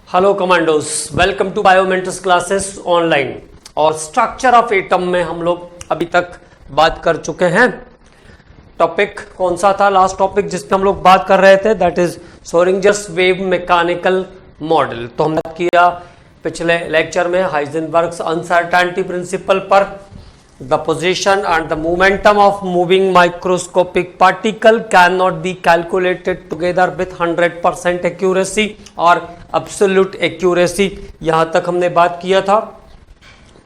Hello commandos, welcome to Biomentics classes online. और structure of atom में हम लोग अभी तक बात कर चुके हैं। टॉपिक कौन सा था? लास्ट टॉपिक जिसपे हम लोग बात कर रहे थे that is Schrödinger's wave mechanical model. तो हमने बात किया पिछले लेक्चर में हाइजेनबर्ग्स अनसर्टेनिटी प्रिंसिपल पर। The position and the momentum of moving microscopic particle cannot be calculated together with 100% accuracy or absolute accuracy। यहाँ तक हमने बात किया था।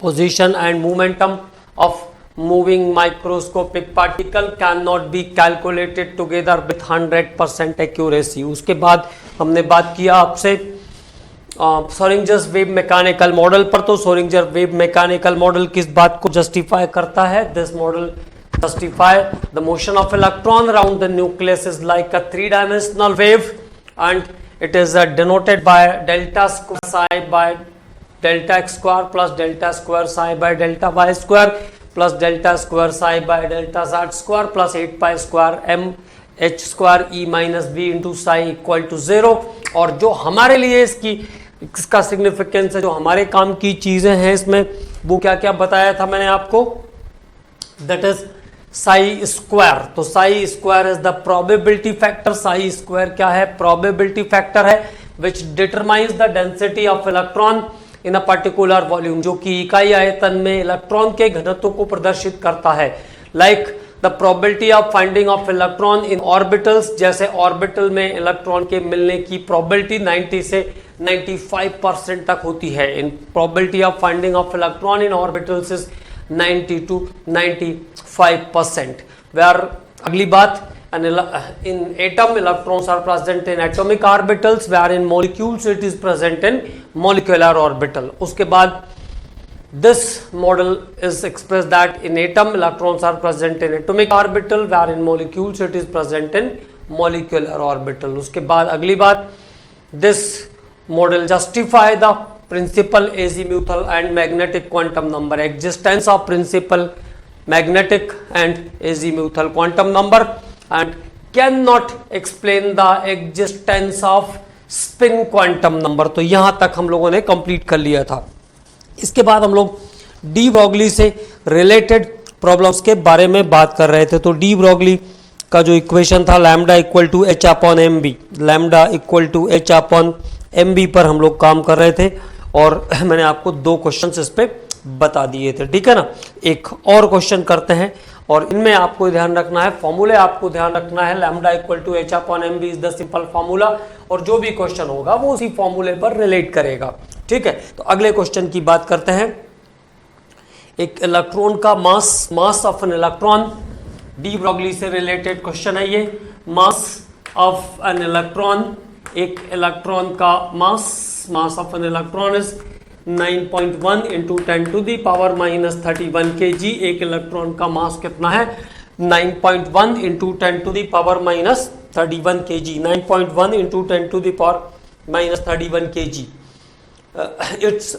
Position and momentum of moving microscopic particle cannot be calculated together with 100% accuracy। उसके बाद हमने बात किया आपसे श्रोडिंगर्स वेव मैकेनिकल मॉडल पर। तो श्रोडिंगर वेव मैकेनिकल मॉडल किस बात को जस्टिफाई करता है? This model justify the motion of electron around the nucleus is like a 3-dimensional wave and it is denoted by delta square psi by delta x square plus delta square psi by delta y square plus delta square psi by delta z square plus 8 square m h square e minus b into psi equal to 0। और जो हमारे लिए इसका significance है, जो हमारे काम की चीजें हैं इसमें, वो क्या क्या बताया था मैंने आपको? That is psi square. तो psi square is the probability factor. Psi square क्या है? प्रोबेबिलिटी फैक्टर है which determines the density of electron in a particular volume, जो कि इकाई आयतन में इलेक्ट्रॉन के घनत्व को प्रदर्शित करता है। Like the probability of finding of electron in orbitals, जैसे ऑर्बिटल में इलेक्ट्रॉन के मिलने की प्रोबेबिलिटी 90 से 95% तक होती है। In probability of finding of electron in orbitals is 90 to 95%। Where अगली बात, in atom electrons are present in atomic orbitals, where in molecules it is present in molecular orbital। उसके बाद this model is expressed that in atom electrons are present in atomic orbital, where in molecules it is present in molecular orbital। उसके बाद अगली बात, this model justify the principal azimuthal and magnetic quantum number, existence of principal magnetic and azimuthal quantum number, and cannot explain the existence of spin quantum number। तो यहां तक हम लोगों ने कंप्लीट कर लिया था। इसके बाद हम लोग डी ब्रोगली से रिलेटेड प्रॉब्लम्स के बारे में बात कर रहे थे। तो डी ब्रोगली का जो इक्वेशन था lambda equal to h upon m b, lambda equal to h upon m b पर हम लोग काम कर रहे थे और मैंने आपको 2 क्वेश्चंस इस पे बता दिए थे, ठीक है ना। एक और क्वेश्चन करते हैं और इनमें आपको ध्यान रखना है, फॉर्मूले आपको ध्यान रखना है। Lambda equal to h upon m b is the simple formula, और जो भी क्वेश्चन होगा वो उसी फॉर्मूले पर रिलेट करेगा, ठीक है। तो अगले क्वेश्चन की बात करते हैं। एक इलेक्ट्रॉन का mass of an electron, de Broglie से रिलेटेड क्वेश्चन है ये। मास ऑफ एन इलेक्ट्रॉन, एक इलेक्ट्रॉन का mass of an electron is 9.1 into 10 to the power -31 kg। एक इलेक्ट्रॉन का मास कितना है? 9.1 into 10 to the power -31 kg। 9.1 into 10 to the power -31 kg। Its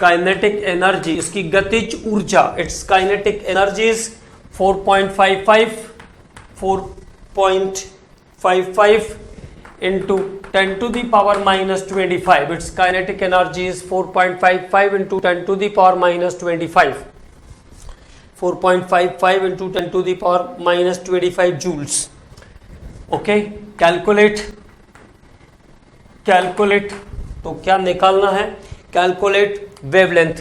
kinetic energy, इसकी गतिज ऊर्जा, its kinetic energy is 4.55 into 10 to the power -25। its kinetic energy is 4.55 into 10 to the power -25। 4.55 into 10 to the power -25 joules। Okay, calculate. तो क्या निकालना है? Calculate wavelength.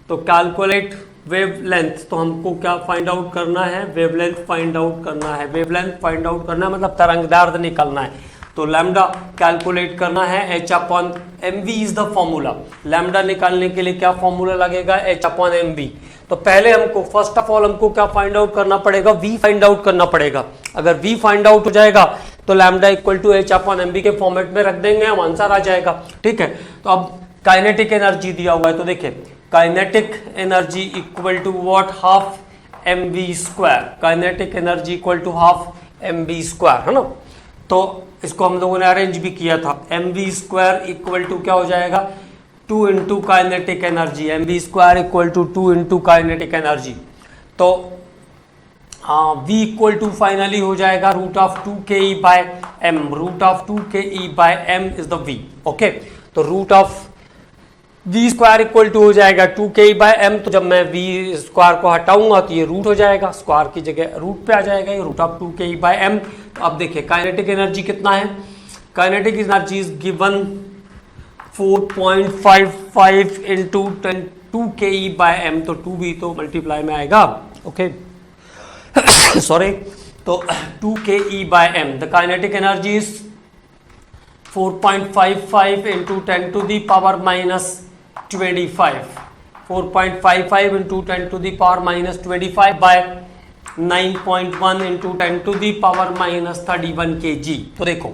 तो calculate wavelength, तो हमको क्या फाइंड आउट करना है? वेवलेंथ फाइंड आउट करना है। वेवलेंथ फाइंड आउट करना है मतलब तरंगदैर्घ्य निकालना है। तो लैम्डा कैलकुलेट करना है, h upon m v is the formula. Lambda निकालने के लिए क्या फॉर्मूला लगेगा? H upon m v. तो पहले हमको फर्स्ट ऑफ ऑल हमको क्या फाइंड आउट करना पड़ेगा? वी फाइंड आउट करना पड़ेगा। अगर वी फाइंड आउट हो जाएगा तो lambda equal to h upon m v के फॉर्मेट में रख देंगे, हम आंसर आ जाएगा, ठीक है। तो अब काइनेटिक एनर्जी दिया हुआ है, तो देखिए kinetic energy equal to what? Half m we square. Kinetic energy equal to half m we square, है ना। तो इसको हम लोगों ने अरेंज भी किया था। M we square equal to क्या हो जाएगा? 2 into kinetic energy. M we square equal to 2 into kinetic energy. तो हाँ v इक्वल टू फाइनली हो जाएगा root of 2ke/m, root of 2ke/m is the v। Okay, तो root of v square equal to हो जाएगा 2ke/m, तो जब मैं v स्क्वायर को हटाऊंगा तो ये रूट हो जाएगा, स्क्वायर की जगह रूट पे आ जाएगा, ये रूट ऑफ 2ke/m। तो अब देखिए काइनेटिक एनर्जी कितना है, kinetic energy is given 4.55 into 2ke/m, तो 2 भी तो मल्टीप्लाई में आएगा। ओके सॉरी, तो 2ke/m, the kinetic energy is 4.55 into 10 to the power minus 25, 4.55 into 10 to the power minus 25 by 9.1 into 10 to the power minus 31 kg। तो देखो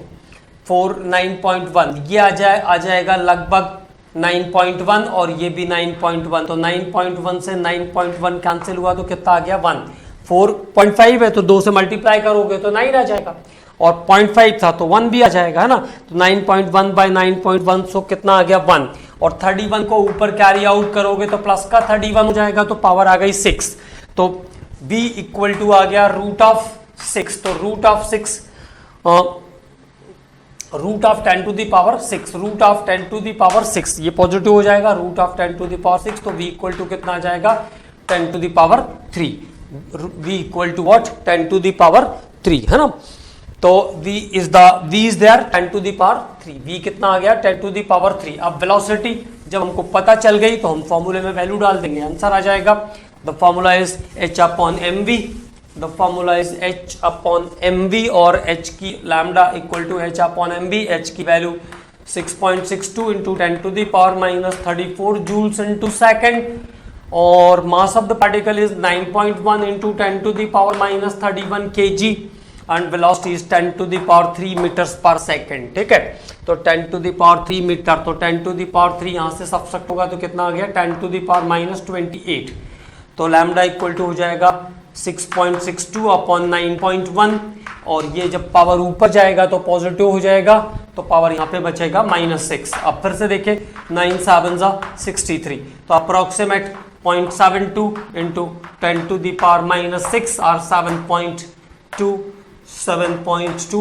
9.1 ये आ जाएगा लगभग 9.1 और ये भी 9.1, तो 9.1 से 9.1 कैंसिल हुआ तो कितना आ गया 1। 4.5 है तो 2 से मल्टीप्लाई करोगे तो 9 आ जाएगा, और 0.5 था तो 1 भी आ जाएगा, है ना। तो 9.1 बाय 9.1 सो कितना आ गया 1, और 31 को ऊपर कैरी आउट करोगे तो प्लस का 31 हो जाएगा, तो पावर आ गई 6। तो b इक्वल टू आ गया रूट ऑफ 6, तो root of 6 root of 10 to the power 6, root of 10 to the power 6 ये पॉजिटिव हो जाएगा, root of 10 to the power 6, तो v इक्वल टू कितना आ जाएगा 10 to the power 3, v equal to what 10 to the power 3, है ना। तो v is there 10 to the power 3, v कितना आ गया 10 टू दी पावर 3। अब वेलोसिटी जब हमको पता चल गई तो हम फॉर्मूले में वैल्यू डाल देंगे, आंसर आ जाएगा। The formula is h/mv, the formula is h/mv, और h की lambda equal to h/mv, h की value 6.62 into 10 to the power minus 34 joules into second, और mass of the particle is 9.1 into 10 to the power minus 31 kg, and velocity is 10 to the power 3 metres per second. ठीक है, तो 10 to the power 3 metre, तो 10 to the power 3 यहाँ से subtract होगा तो कितना आ गया 10 टू दी पावर माइनस 28, तो लैम्डा इक्वल टू हो जाएगा 6.62 अपॉन 9.1, और ये जब पावर ऊपर जाएगा तो पॉजिटिव हो जाएगा, तो पावर यहाँ पे बचेगा -6। अब फिर से देखें 9 7 63, तो approximate 0.72 into 10 to the power -6 और 7.2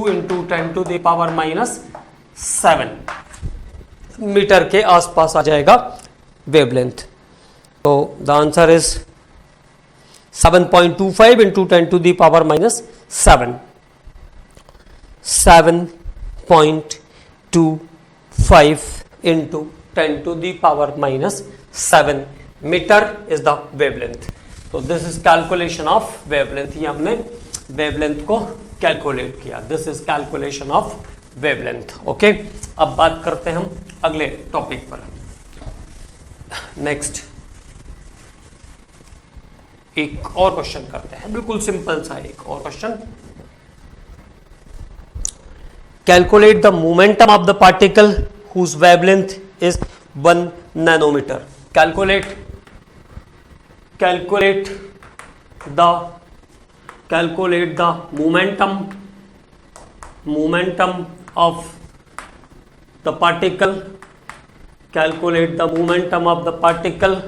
into 10 to the power -7 metre के आसपास आ जाएगा वेवलेंथ। तो the answer is 7.25 into 10 to the power -7, 7.25 into 10 to the power -7 metre is the wavelength. तो this is calculation of wavelength, ये हमने wavelength को कैलकुलेट किया, this is calculation of wavelength. Okay, अब बात करते हैं हम अगले टॉपिक पर। नेक्स्ट एक और क्वेश्चन करते हैं, बिल्कुल सिंपल सा एक और question. Calculate the momentum of the particle whose wavelength is 1 nanometre. Calculate the momentum of the particle, calculate the momentum of the particle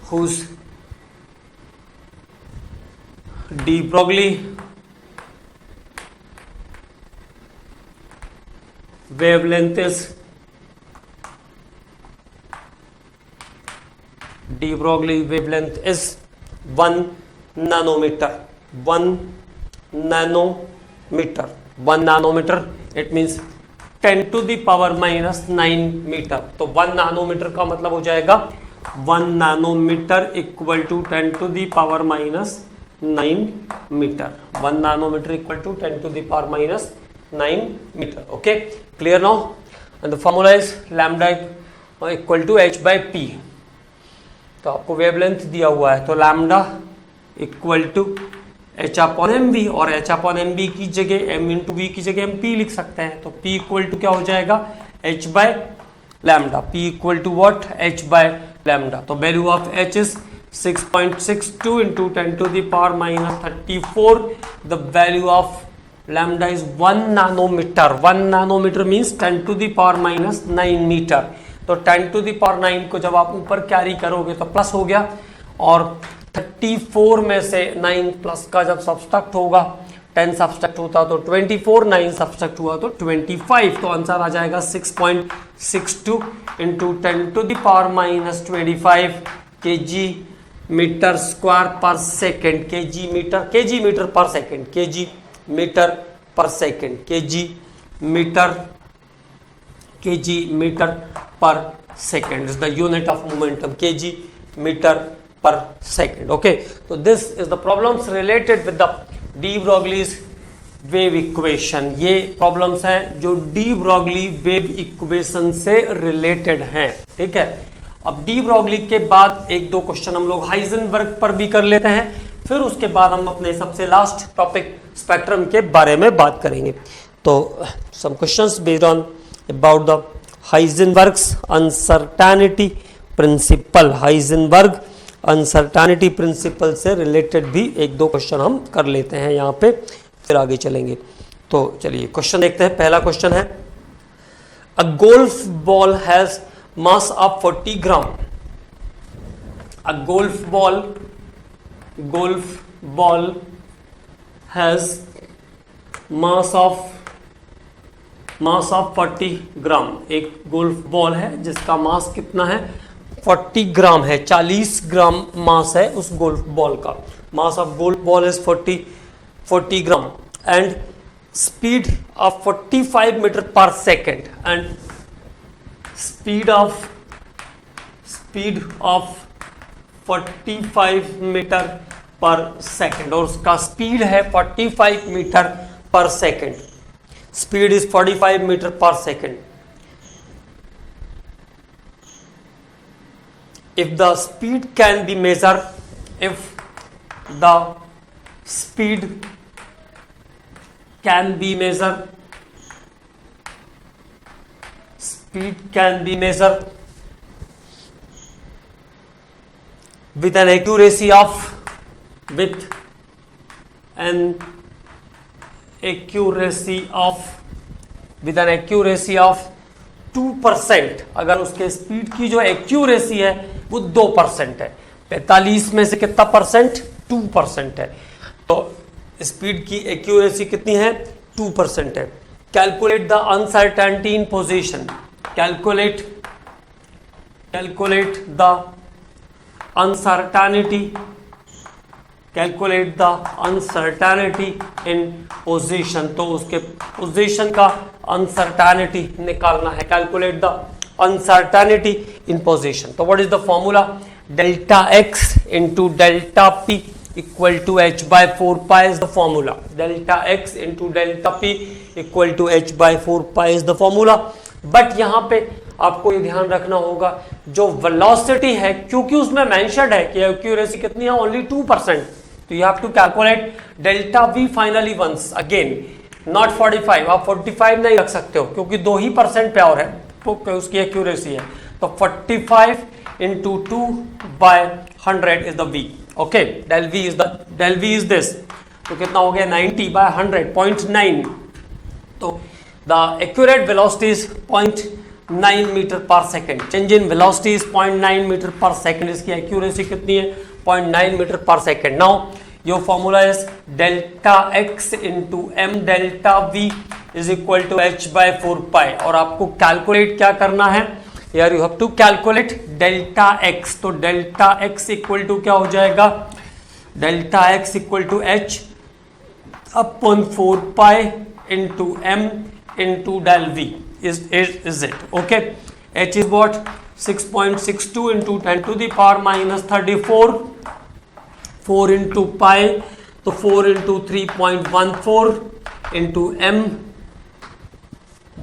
whose de Broglie wavelength is 1 nanometer, 1 nanometer, it means 10 to the power -9 metre. तो 1 nanometre का मतलब हो जाएगा 1 nanometre equal to 10 to the power -9 metre, 1 nanometre equal to 10 to the power -9 metre. Okay, clear now? And the formula is lambda equal to h/p। तो आपको wavelength दिया हुआ है, तो लैम्डा इक्वल टू h/mv, और h/mv की जगह m into v की जगह हम p लिख सकते हैं। तो p इक्वल टू क्या हो जाएगा h/लैम्डा, p इक्वल टू व्हाट h/लैम्डा। तो value of h is 6.62 into 10 to the power -34। The value of lambda is 1 nanometre, 1 nanometre means 10 to the power -9 metre. तो 10 टू द पावर 9 को जब आप ऊपर कैरी करोगे तो प्लस हो गया, और 34 में से 9 प्लस का जब सब्सट्रैक्ट होगा, 10 सब्सट्रैक्ट होता तो 24, 9 सब्सट्रैक्ट हुआ तो 25, तो आंसर आ जाएगा 6.62 into 10 to the power minus 25 kg metre square per second, kg metre per second, kg metre per second, kg metre per second is the unit of momentum, kg metre per second. Okay, तो this is the problems related with the de Broglie's wave equation. ये problems हैं जो de Broglie wave equation से related हैं. ठीक है, अब de Broglie के बाद एक दो क्वेश्चन हम लोग हाइजेनबर्ग पर भी कर लेते हैं, फिर उसके बाद हम अपने सबसे लास्ट टॉपिक स्पेक्ट्रम के बारे में बात करेंगे. तो some questions based on about the Heisenberg's uncertainty principle. Heisenberg uncertainty principle से रिलेटेड भी एक दो क्वेश्चन हम कर लेते हैं यहाँ पे, फिर आगे चलेंगे. तो चलिए क्वेश्चन देखते हैं. पहला क्वेश्चन है, अ golf ball has mass of 40 gram. A golf ball has mass of 40 ग्राम. एक गोल्फ बॉल है जिसका मास कितना है, 40 ग्राम है. 40 ग्राम मास है उस गोल्फ बॉल का. Mass of golf ball is 40 gram and speed of 45 metre per second, and speed of 45 metre per second, और उसका स्पीड है 45 metre per second. Speed is 45 metre per second. If the speed can be measured, if the speed can be measured, with an accuracy of 2%, अगर उसके speed की जो accuracy है वो 2% है. 45 में से कितना परसेंट, 2% है. तो स्पीड की एक्यूरेसी कितनी है, 2% है. Calculate the uncertainty in position. Calculate the uncertainty in position. तो उसके पोजीशन का अनसर्टेनिटी निकालना है. Calculate the uncertainty in position. तो what is the formula, delta x into delta P equal to H by 4 pi is the formula. Delta x into delta P equal to H by 4 pi is the formula. But यहाँ पे आपको ये ध्यान रखना होगा, जो velocity है, क्योंकि उसमें मेंशन्ड है कि एक्यूरेसी कितनी है, ओनली 2%, तो you have to calculate delta v finally once again, not 45. आप 45 नहीं रख सकते हो क्योंकि 2% पे और है उसकी एक्यूरेसी है. तो 45 into 2 by 100 is the V. Okay, del we is this. तो कितना हो गया, 90 बाय 100, 0.9. तो the accurate velocity is 0.9 metre per second. Change in velocity is 0.9 metre per second. इसकी एक्यूरेसी कितनी है, 0.9 metre per second. Now your formula is delta x into M delta V is equal to H by 4 pi. और आपको calculate क्या करना है यार, you have to calculate delta x. तो डेल्टा एक्स इक्वल टू क्या हो जाएगा, delta x equal to h upon 4 pi into m into del v is it. Okay, h is what, 6.62 into 10 to the power minus 34, 4 into pi, तो 4 into 3.14 into m.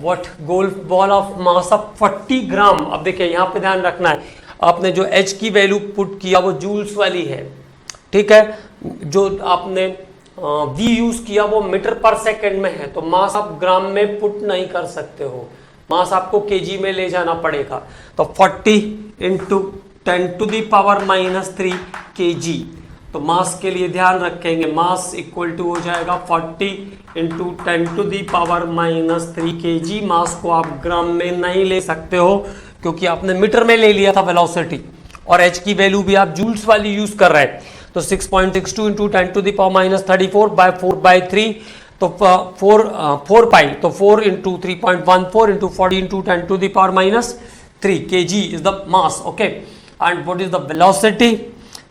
what, golf ball of mass of 40 ग्राम. अब देखिए यहाँ पे ध्यान रखना है, आपने जो h की वैल्यू पुट किया वो जूल्स वाली है. ठीक है, जो आपने v यूज किया वो मीटर पर सेकेंड में है, तो मास आप ग्राम में पुट नहीं कर सकते हो, मास आपको केजी में ले जाना पड़ेगा. तो 40 into 10 to the power minus 3 kg. तो मास के लिए ध्यान रखेंगे, मास इक्वल टू हो जाएगा 40 into 10 to the power minus 3 kg. Mass को आप ग्राम में नहीं ले सकते हो क्योंकि आपने मीटर में ले लिया था वेलोसिटी, और h की वैल्यू भी आप जूल्स वाली यूज कर रहे हैं. तो 6.62 into 10 to the power minus 34 by 4/3, तो 4 पाई, तो 4 into 3.14 into 40 into 10 to the power minus 3 kg is the mass. Okay, and what is the velocity?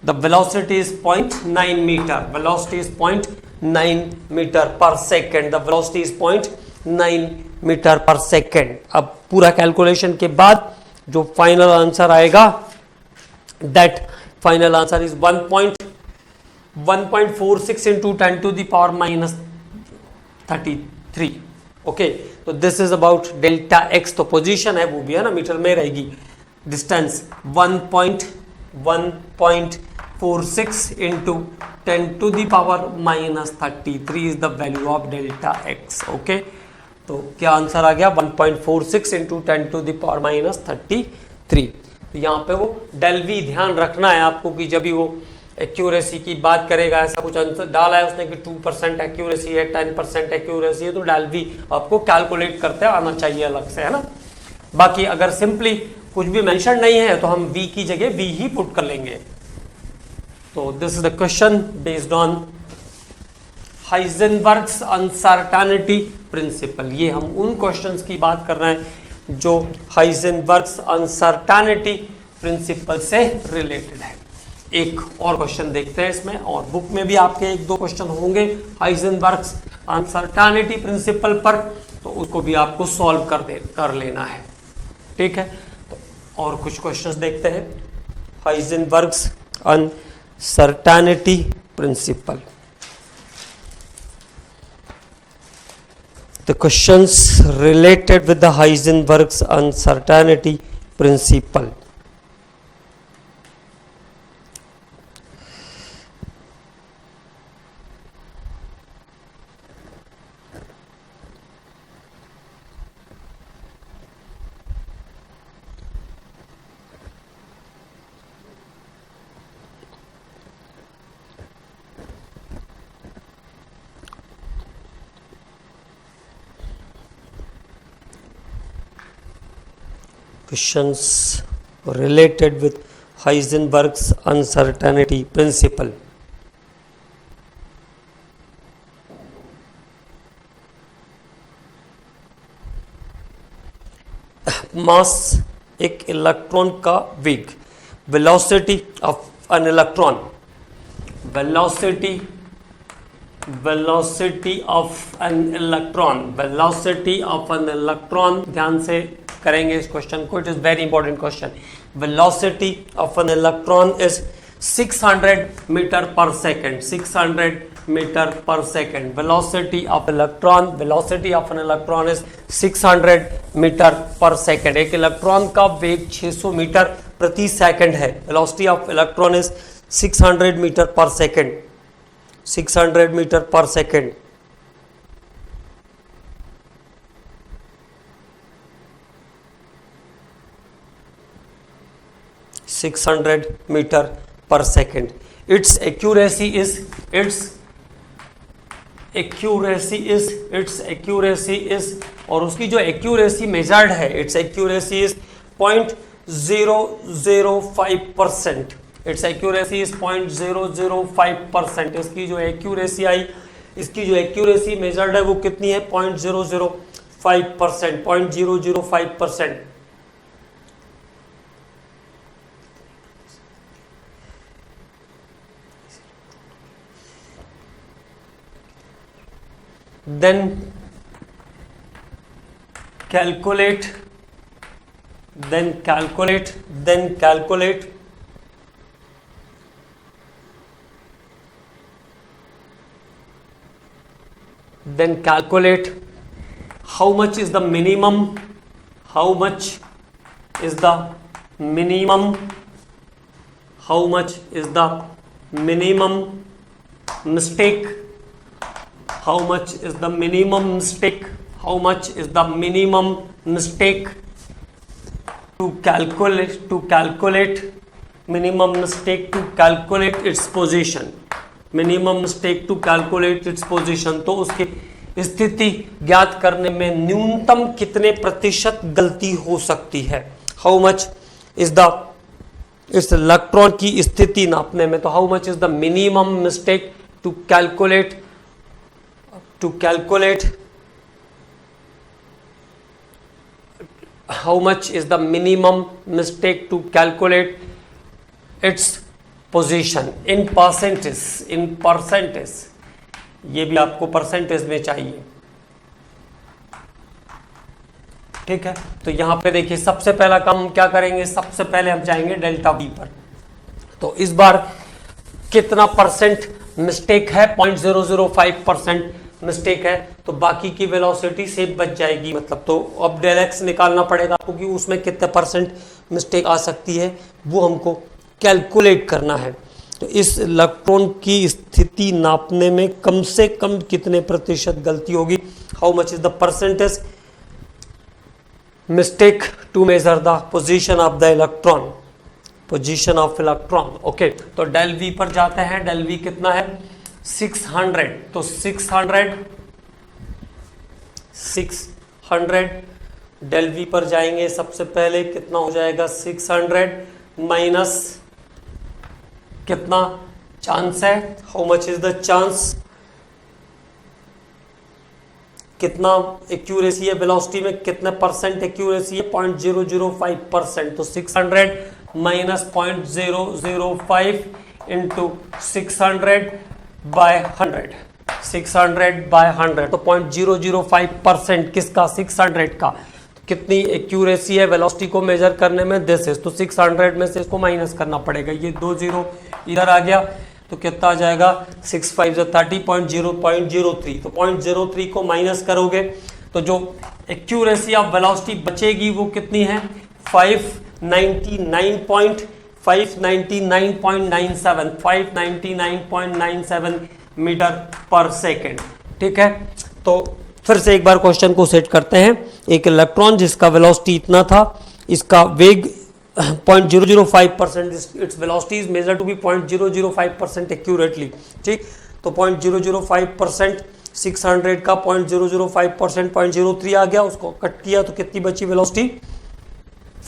The velocity is 0.9 meter. Velocity is 0.9 meter per second. The velocity is 0.9 meter per second. अब पूरा calculation के बाद जो final answer आएगा, that final answer is 1.46 into 10 to the power minus 33. Okay, तो this is about delta x, तो position है वो भी है ना मीटर में रहेगी, distance 1.46 into 10 to the power minus 33 is the value of delta x. Okay, तो क्या आंसर आ गया 1.46 into 10 to the power minus 33. तो यहाँ पे वो डेल वी ध्यान रखना है आपको कि जब भी वो एक्यूरेसी की बात करेगा, ऐसा कुछ आंसर डाला है उसने कि 2% एक्यूरेसी है, 10% एक्यूरेसी है, तो डेल वी आपको कैलकुलेट करते आना चाहिए अलग से, है ना. बाकी अगर सिंपली कुछ भी मेंशन नहीं है तो हम वी की जगह वी ही पुट कर लेंगे. तो this is the question based on Heisenberg's uncertainty principle. ये हम उन क्वेश्चंस की बात कर रहे हैं जो हाइजेनबर्ग्स अनसर्टेनिटी प्रिंसिपल से रिलेटेड है. एक और क्वेश्चन देखते हैं इसमें, और बुक में भी आपके 1-2 क्वेश्चन होंगे हाइजेनबर्ग्स अनसर्टेनिटी प्रिंसिपल पर, तो उसको भी आपको सॉल्व कर लेना है. ठीक है, तो और कुछ क्वेश्चंस देखते हैं. Heisenberg's uncertainty principle. The questions related with the Heisenberg's uncertainty principle. Questions related with Heisenberg's uncertainty principle. Mass एक इलेक्ट्रॉन का वेग, velocity of an electron, velocity of an electron, velocity of an electron. ध्यान से करेंगे इस question को, it is very important question. Velocity of an electron is 600 metre per second, 600 metre per second. Velocity of electron, velocity of an electron is 600 metre per second. एक electron का वेग 600 metre प्रति second है. Velocity of electron is 600 metre per second, 600 metre per second. Metre per second. its accuracy is और उसकी जो accuracy measured है, its accuracy is 0.005%. its accuracy is 0.005%. इसकी जो एक्यूरेसी आई, इसकी जो एक्यूरेसी मेजर्ड है वो कितनी है 0.005%, 0.005%. then calculate then calculate how much is the minimum mistake how much is the minimum mistake to calculate minimum mistake to calculate its position, तो उसकी स्थिति ज्ञात करने में न्यूनतम कितने प्रतिशत गलती हो सकती है. how much is the इस इलेक्ट्रॉन की स्थिति नापने में, तो how much is the minimum mistake to calculate how much is the minimum mistake to calculate its position in percentage, ये भी आपको परसेंटेज में चाहिए, ठीक है। तो यहां पे देखिए सबसे पहला काम हम क्या करेंगे, सबसे पहले हम जाएंगे डेल्टा वी पर। तो इस बार कितना परसेंट मिस्टेक है, 0.005% मिस्टेक है, तो बाकी की वेलोसिटी से बच जाएगी, मतलब तो अब डेल एक्स निकालना पड़ेगा आपको कि उसमें कितने परसेंट मिस्टेक आ सकती है, वो हमको कैलकुलेट करना है। तो इस इलेक्ट्रॉन की स्थिति नापने में कम से कम कितने प्रतिशत गलती होगी, how much is the percentage mistake to measure the position of the electron, position of electron. Okay, तो डेल वी पर जाते हैं। डेल वी कितना है, 600, तो 600 डेल वी पर जाएंगे। सबसे पहले कितना हो जाएगा, 600 माइनस कितना चांस है, how much is the chance, कितना एक्यूरेसी है, वेलोसिटी में कितने परसेंट एक्यूरेसी है, 0.005%। तो 600 माइनस 0.005 इंटू 600 बाय 100, 600 बाय 100, तो 0.005% किसका, 600 का। तो कितनी एक्यूरेसी है वेलोसिटी को मेजर करने में, दिस इज, तो 600 में से इसको माइनस करना पड़ेगा, ये 2 0 इधर आ गया, तो कितना आ जाएगा, 6 5 30, 0.03, तो 0.03 को माइनस करोगे तो जो एक्यूरेसी ऑफ वेलोसिटी बचेगी वो कितनी है, 599.97 मीटर पर सेकेंड, ठीक है। तो फिर से एक बार क्वेश्चन को सेट करते हैं। एक इलेक्ट्रॉन जिसका वेलोसिटी इतना था, इसका वेग 0.005%, it's velocity is measured to be 0.005% accurately, ठीक। तो 0.005%, 600 का 0.005% 0.03 आ गया, उसको कट किया तो कितनी बची वेलोसिटी,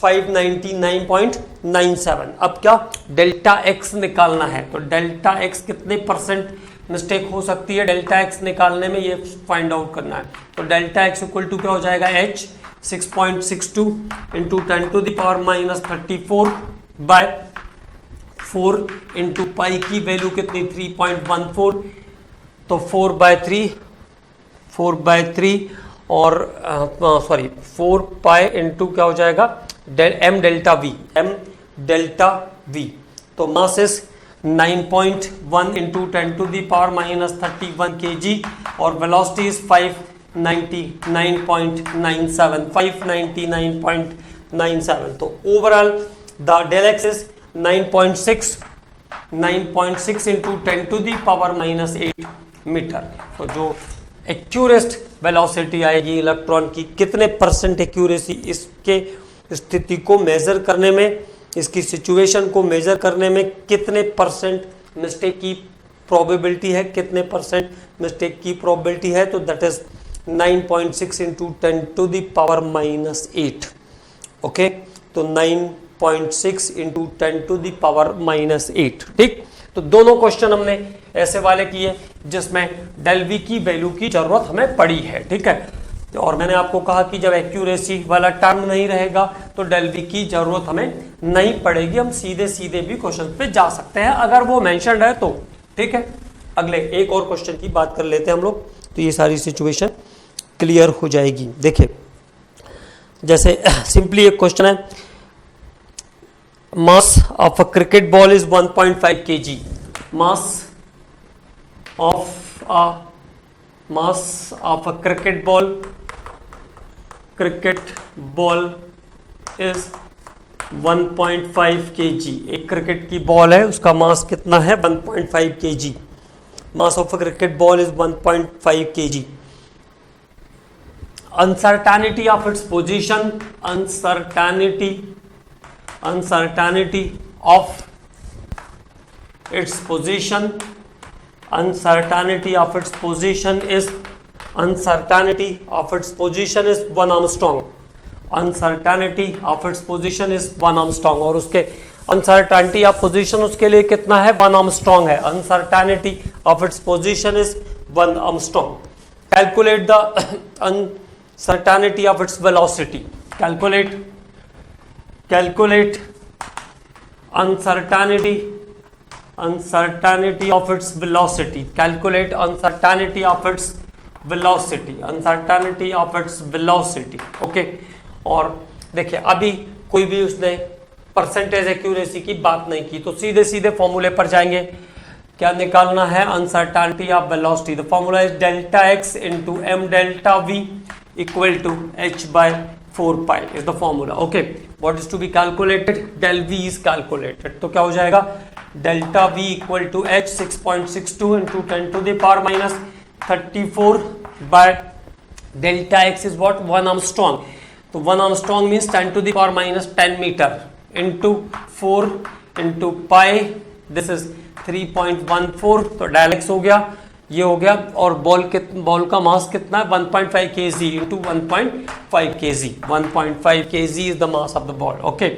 599.97। अब क्या, डेल्टा एक्स निकालना है, तो डेल्टा एक्स कितने परसेंट मिस्टेक हो सकती है डेल्टा एक्स निकालने में, ये फाइंड आउट करना है। तो डेल्टा एक्स इक्वल टू क्या हो जाएगा, h 6.62 into 10 to the power minus 34 by 4 into pi की वैल्यू कितनी, 3.14, तो 4/3 और सॉरी 4 पाई इंटू क्या हो जाएगा, m डेल्टा वी, तो mass is 9.1 into 10 to the power minus 31 kg और वेलोसिटी इज 599.97। तो overall the del x is 9.6 into 10 to the power minus 8 metre. तो जो एक्यूरेस्ट वेलोसिटी आएगी इलेक्ट्रॉन की, कितने परसेंट एक्यूरेसी, इसके स्थिति को मेजर करने में, इसकी सिचुएशन को मेजर करने में कितने परसेंट मिस्टेक की प्रोबेबिलिटी है, कितने परसेंट मिस्टेक की प्रोबेबिलिटी है, तो that is 9.6 into 10 to the power minus 8। Okay, तो 9.6 into 10 to the power minus 8, ठीक। तो दोनों क्वेश्चन हमने ऐसे वाले किए जिसमें डेल वी की वैल्यू की जरूरत हमें पड़ी है, ठीक है। और मैंने आपको कहा कि जब एक्यूरेसी वाला टर्म नहीं रहेगा तो डेल वी की जरूरत हमें नहीं पड़ेगी, हम सीधे सीधे भी क्वेश्चन पे जा सकते हैं अगर वो मेंशन्ड है तो, ठीक है। अगले एक और क्वेश्चन की बात कर लेते हैं हम लोग, तो ये सारी सिचुएशन क्लियर हो जाएगी। देखिए, जैसे सिंपली एक क्वेश्चन है, mass of a cricket ball is 1.5 kg, mass of a cricket ball is 1.5 kg। एक क्रिकेट की बॉल है, उसका मास कितना है, 1.5 kg। Mass of a cricket ball is 1.5 kg। Uncertainty of its position, uncertainty of its position, uncertainty of its position is 1 Armstrong, uncertainty of its position is 1 Armstrong। और उसके uncertainty of position उसके लिए कितना है, 1 Armstrong है। Uncertainty of its position is 1 Armstrong. Calculate the uncertainty of its velocity. Calculate uncertainty of its velocity। calculate uncertainty of its velocity। Okay, और देखिए अभी कोई भी उसने परसेंटेज एक्यूरेसी की बात नहीं की, तो सीधे सीधे फॉर्मूले पर जाएंगे। क्या निकालना है, uncertainty of velocity. The formula is delta x into M delta v equal to H by 4 pi is the formula. Okay, what is to be calculated, del we is calculated. तो क्या हो जाएगा, delta v equal to h 6.62 into 10 to the power minus 34 by delta x is what, 1 Armstrong. तो 1 Armstrong means 10 to the power minus 10 metre into 4 into pi, this is 3.14। तो del x हो गया, ये हो गया, और बॉल का mass कितना है, 1.5 kg into 1.5 kg। 1.5 kg is the mass of the ball. Okay,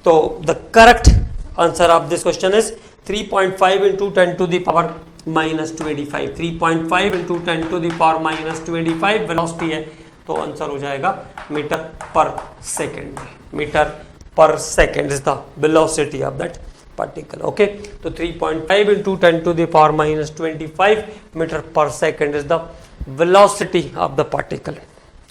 तो the correct answer of this question is 3.5 into 10 to the power minus 25। 3.5 into 10 to the power minus 25 velocity है, तो answer हो जाएगा metre per second. Metre per second is the velocity of that particle। Okay, तो 3.5 into 10 to the power minus 25 metre per second is the velocity of the particle.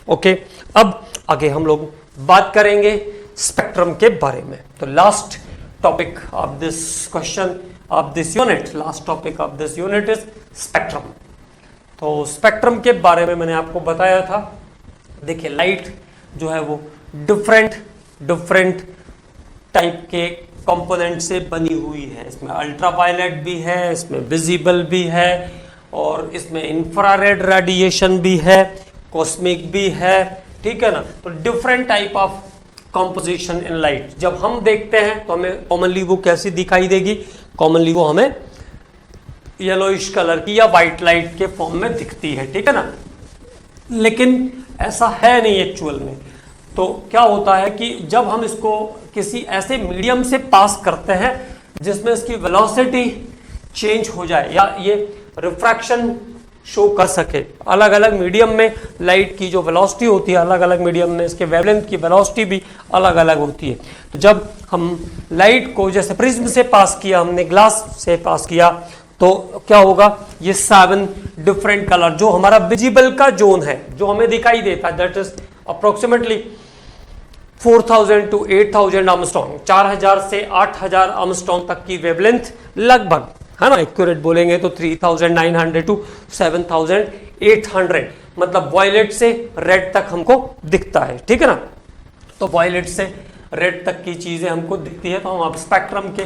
Okay, अब आगे हम लोग बात करेंगे स्पेक्ट्रम के बारे में। तो last topic of this question of this unit, last topic of this unit is spectrum. तो स्पेक्ट्रम के बारे में मैंने आपको बताया था। देखिए लाइट जो है वो डिफरेंट टाइप के कंपोनेंट से बनी हुई है। इसमें अल्ट्रावायलेट भी है, इसमें विजिबल भी है, और इसमें इंफ्रारेड रेडिएशन भी है, कॉस्मिक भी है, ठीक है ना। तो different type of composition in light जब हम देखते हैं तो हमें कॉमनली वो कैसी दिखाई देगी, कॉमनली वो हमें येलोइश कलर की या व्हाइट लाइट के फॉर्म में दिखती है, ठीक है ना। लेकिन ऐसा है नहीं एक्चुअल में। तो क्या होता है कि जब हम इसको किसी ऐसे मीडियम से पास करते हैं जिसमें इसकी वेलोसिटी चेंज हो जाए या ये रिफ्रैक्शन शो कर सके, अलग अलग मीडियम में लाइट की जो वेलोसिटी होती है, अलग अलग मीडियम में इसके वेवलेंथ की वेलोसिटी भी अलग अलग होती है। तो जब हम लाइट को जैसे प्रिज्म से पास किया, हमने ग्लास से पास किया, तो क्या होगा, ये 7 डिफरेंट कलर जो हमारा विजिबल का जोन है, जो हमें दिखाई देता है, that is approximately 4000 to 8000 Armstrong, 4000 से 8000 आर्मस्ट्रांग तक की वेवलेंथ लगभग, है ना। एक्यूरेट बोलेंगे तो 3900 टू 7800, मतलब वॉयलेट से रेड तक हमको दिखता है, ठीक है ना। तो वॉयलेट से रेड तक की चीजें हमको दिखती है। तो हम अब स्पेक्ट्रम के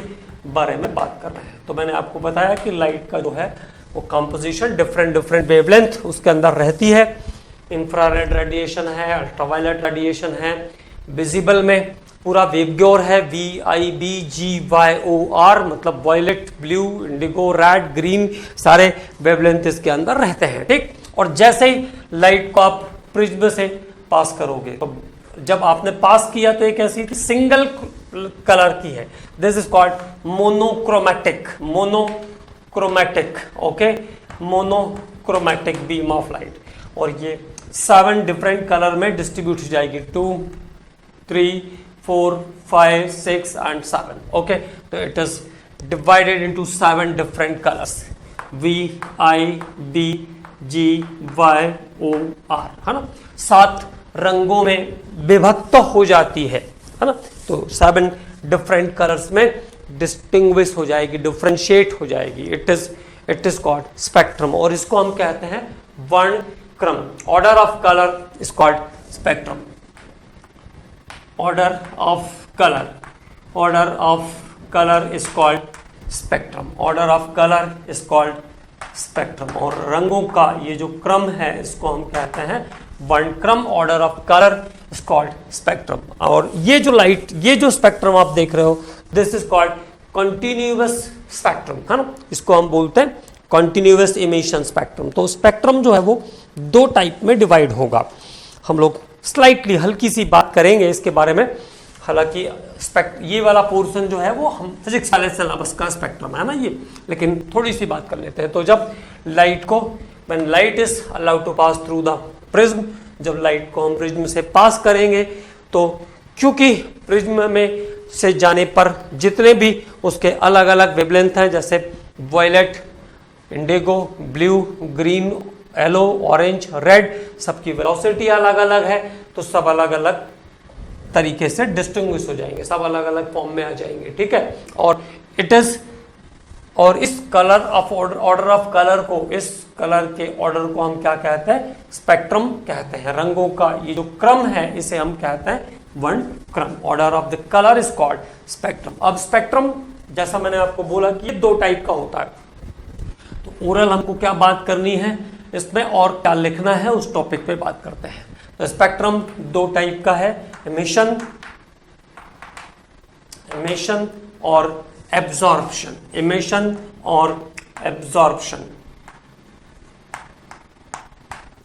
बारे में बात कर रहे हैं। तो मैंने आपको बताया कि लाइट का जो है वो कंपोजिशन डिफरेंट वेवलेंथ उसके अंदर रहती है। इंफ्रारेड रेडिएशन है, अल्ट्रावायलेट रेडिएशन है, विजिबल में पूरा वेवगोर है, VIBGYOR, मतलब violet, blue, indigo, red, green, सारे वेवलेंथ इसके अंदर रहते हैं, ठीक। और जैसे ही लाइट को आप प्रिज्म से पास करोगे, तो जब आपने पास किया तो एक ऐसी सिंगल कलर की है, this is called monochromatic, okay, monochromatic beam of light. और ये 7 डिफरेंट कलर में डिस्ट्रीब्यूट हो जाएगी, 2, 3, 4, 5, 6 and 7। ओके, तो it is divided into 7 different colours, VIBGYOR, है ना। 7 रंगों में विभक्त हो जाती है ना। तो 7 डिफरेंट कलर्स में डिस्टिंग्विश हो जाएगी, डिफरेंशिएट हो जाएगी। इट इज कॉल्ड स्पेक्ट्रम, और इसको हम कहते हैं वर्णक्रम। Order of colour is called spectrum. order of color is called spectrum। order of color is called spectrum। और रंगों का ये जो क्रम है इसको हम कहते हैं वर्णक्रम। order of color is called spectrum। और ये जो लाइट, ये जो स्पेक्ट्रम आप देख रहे हो, this is called continuous spectrum, है ना। इसको हम बोलते हैं कंटिन्यूअस इमिशन स्पेक्ट्रम। तो स्पेक्ट्रम जो है वो 2 टाइप में डिवाइड होगा। हम लोग स्लाइटली हल्की सी बात करेंगे इसके बारे में। हालांकि ये वाला पोर्शन जो है वो हम फिजिक्स वाले सिलेबस का स्पेक्ट्रम है ना ये, लेकिन थोड़ी सी बात कर लेते हैं। तो जब लाइट को when light is allowed to pass through the prism, जब लाइट को हम प्रिज्म से पास करेंगे तो क्योंकि प्रिज्म में से जाने पर जितने भी उसके अलग अलग वेवलेंथ हैं, जैसे violet, indigo, blue, green, yellow, orange, red, सबकी वेलोसिटी अलग अलग है, तो सब अलग अलग तरीके से डिस्टिंग्विश हो जाएंगे, सब अलग अलग फॉर्म में आ जाएंगे, ठीक है। और इट इज, और इस colour of order of colour को, इस कलर के ऑर्डर को हम क्या कहते हैं? स्पेक्ट्रम कहते हैं। रंगों का ये जो क्रम है इसे हम कहते हैं वर्ण क्रम। Order of the colour is called spectrum. अब स्पेक्ट्रम जैसा मैंने आपको बोला कि ये दो टाइप का होता है, तो ओरल हमको क्या बात करनी है इसमें और क्या लिखना है उस टॉपिक पे बात करते हैं। तो स्पेक्ट्रम दो टाइप का है, एमिशन और एब्जॉर्प्शन। एमिशन और एब्जॉर्प्शन,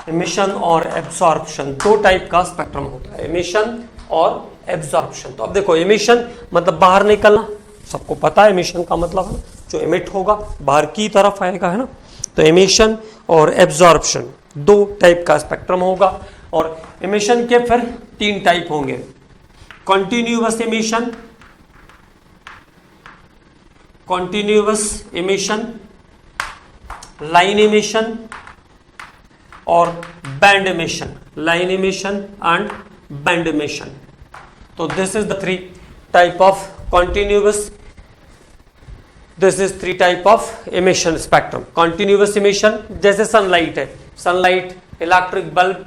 एमिशन और एब्जॉर्प्शन दो टाइप का स्पेक्ट्रम होता है, एमिशन और एब्जॉर्प्शन। तो अब देखो, एमिशन मतलब बाहर निकलना, सबको पता है एमिशन का मतलब है जो एमिट होगा बाहर की तरफ आएगा, है ना। तो एमिशन और एब्जॉर्प्शन दो टाइप का स्पेक्ट्रम होगा। और एमिशन के फिर तीन टाइप होंगे, continuous emission, continuous emission, line emission और band emission, line emission and band emission. तो this is the three type of continuous, this is three type of emission spectrum. Continuous emission जैसे sunlight है, sunlight, electric bulb,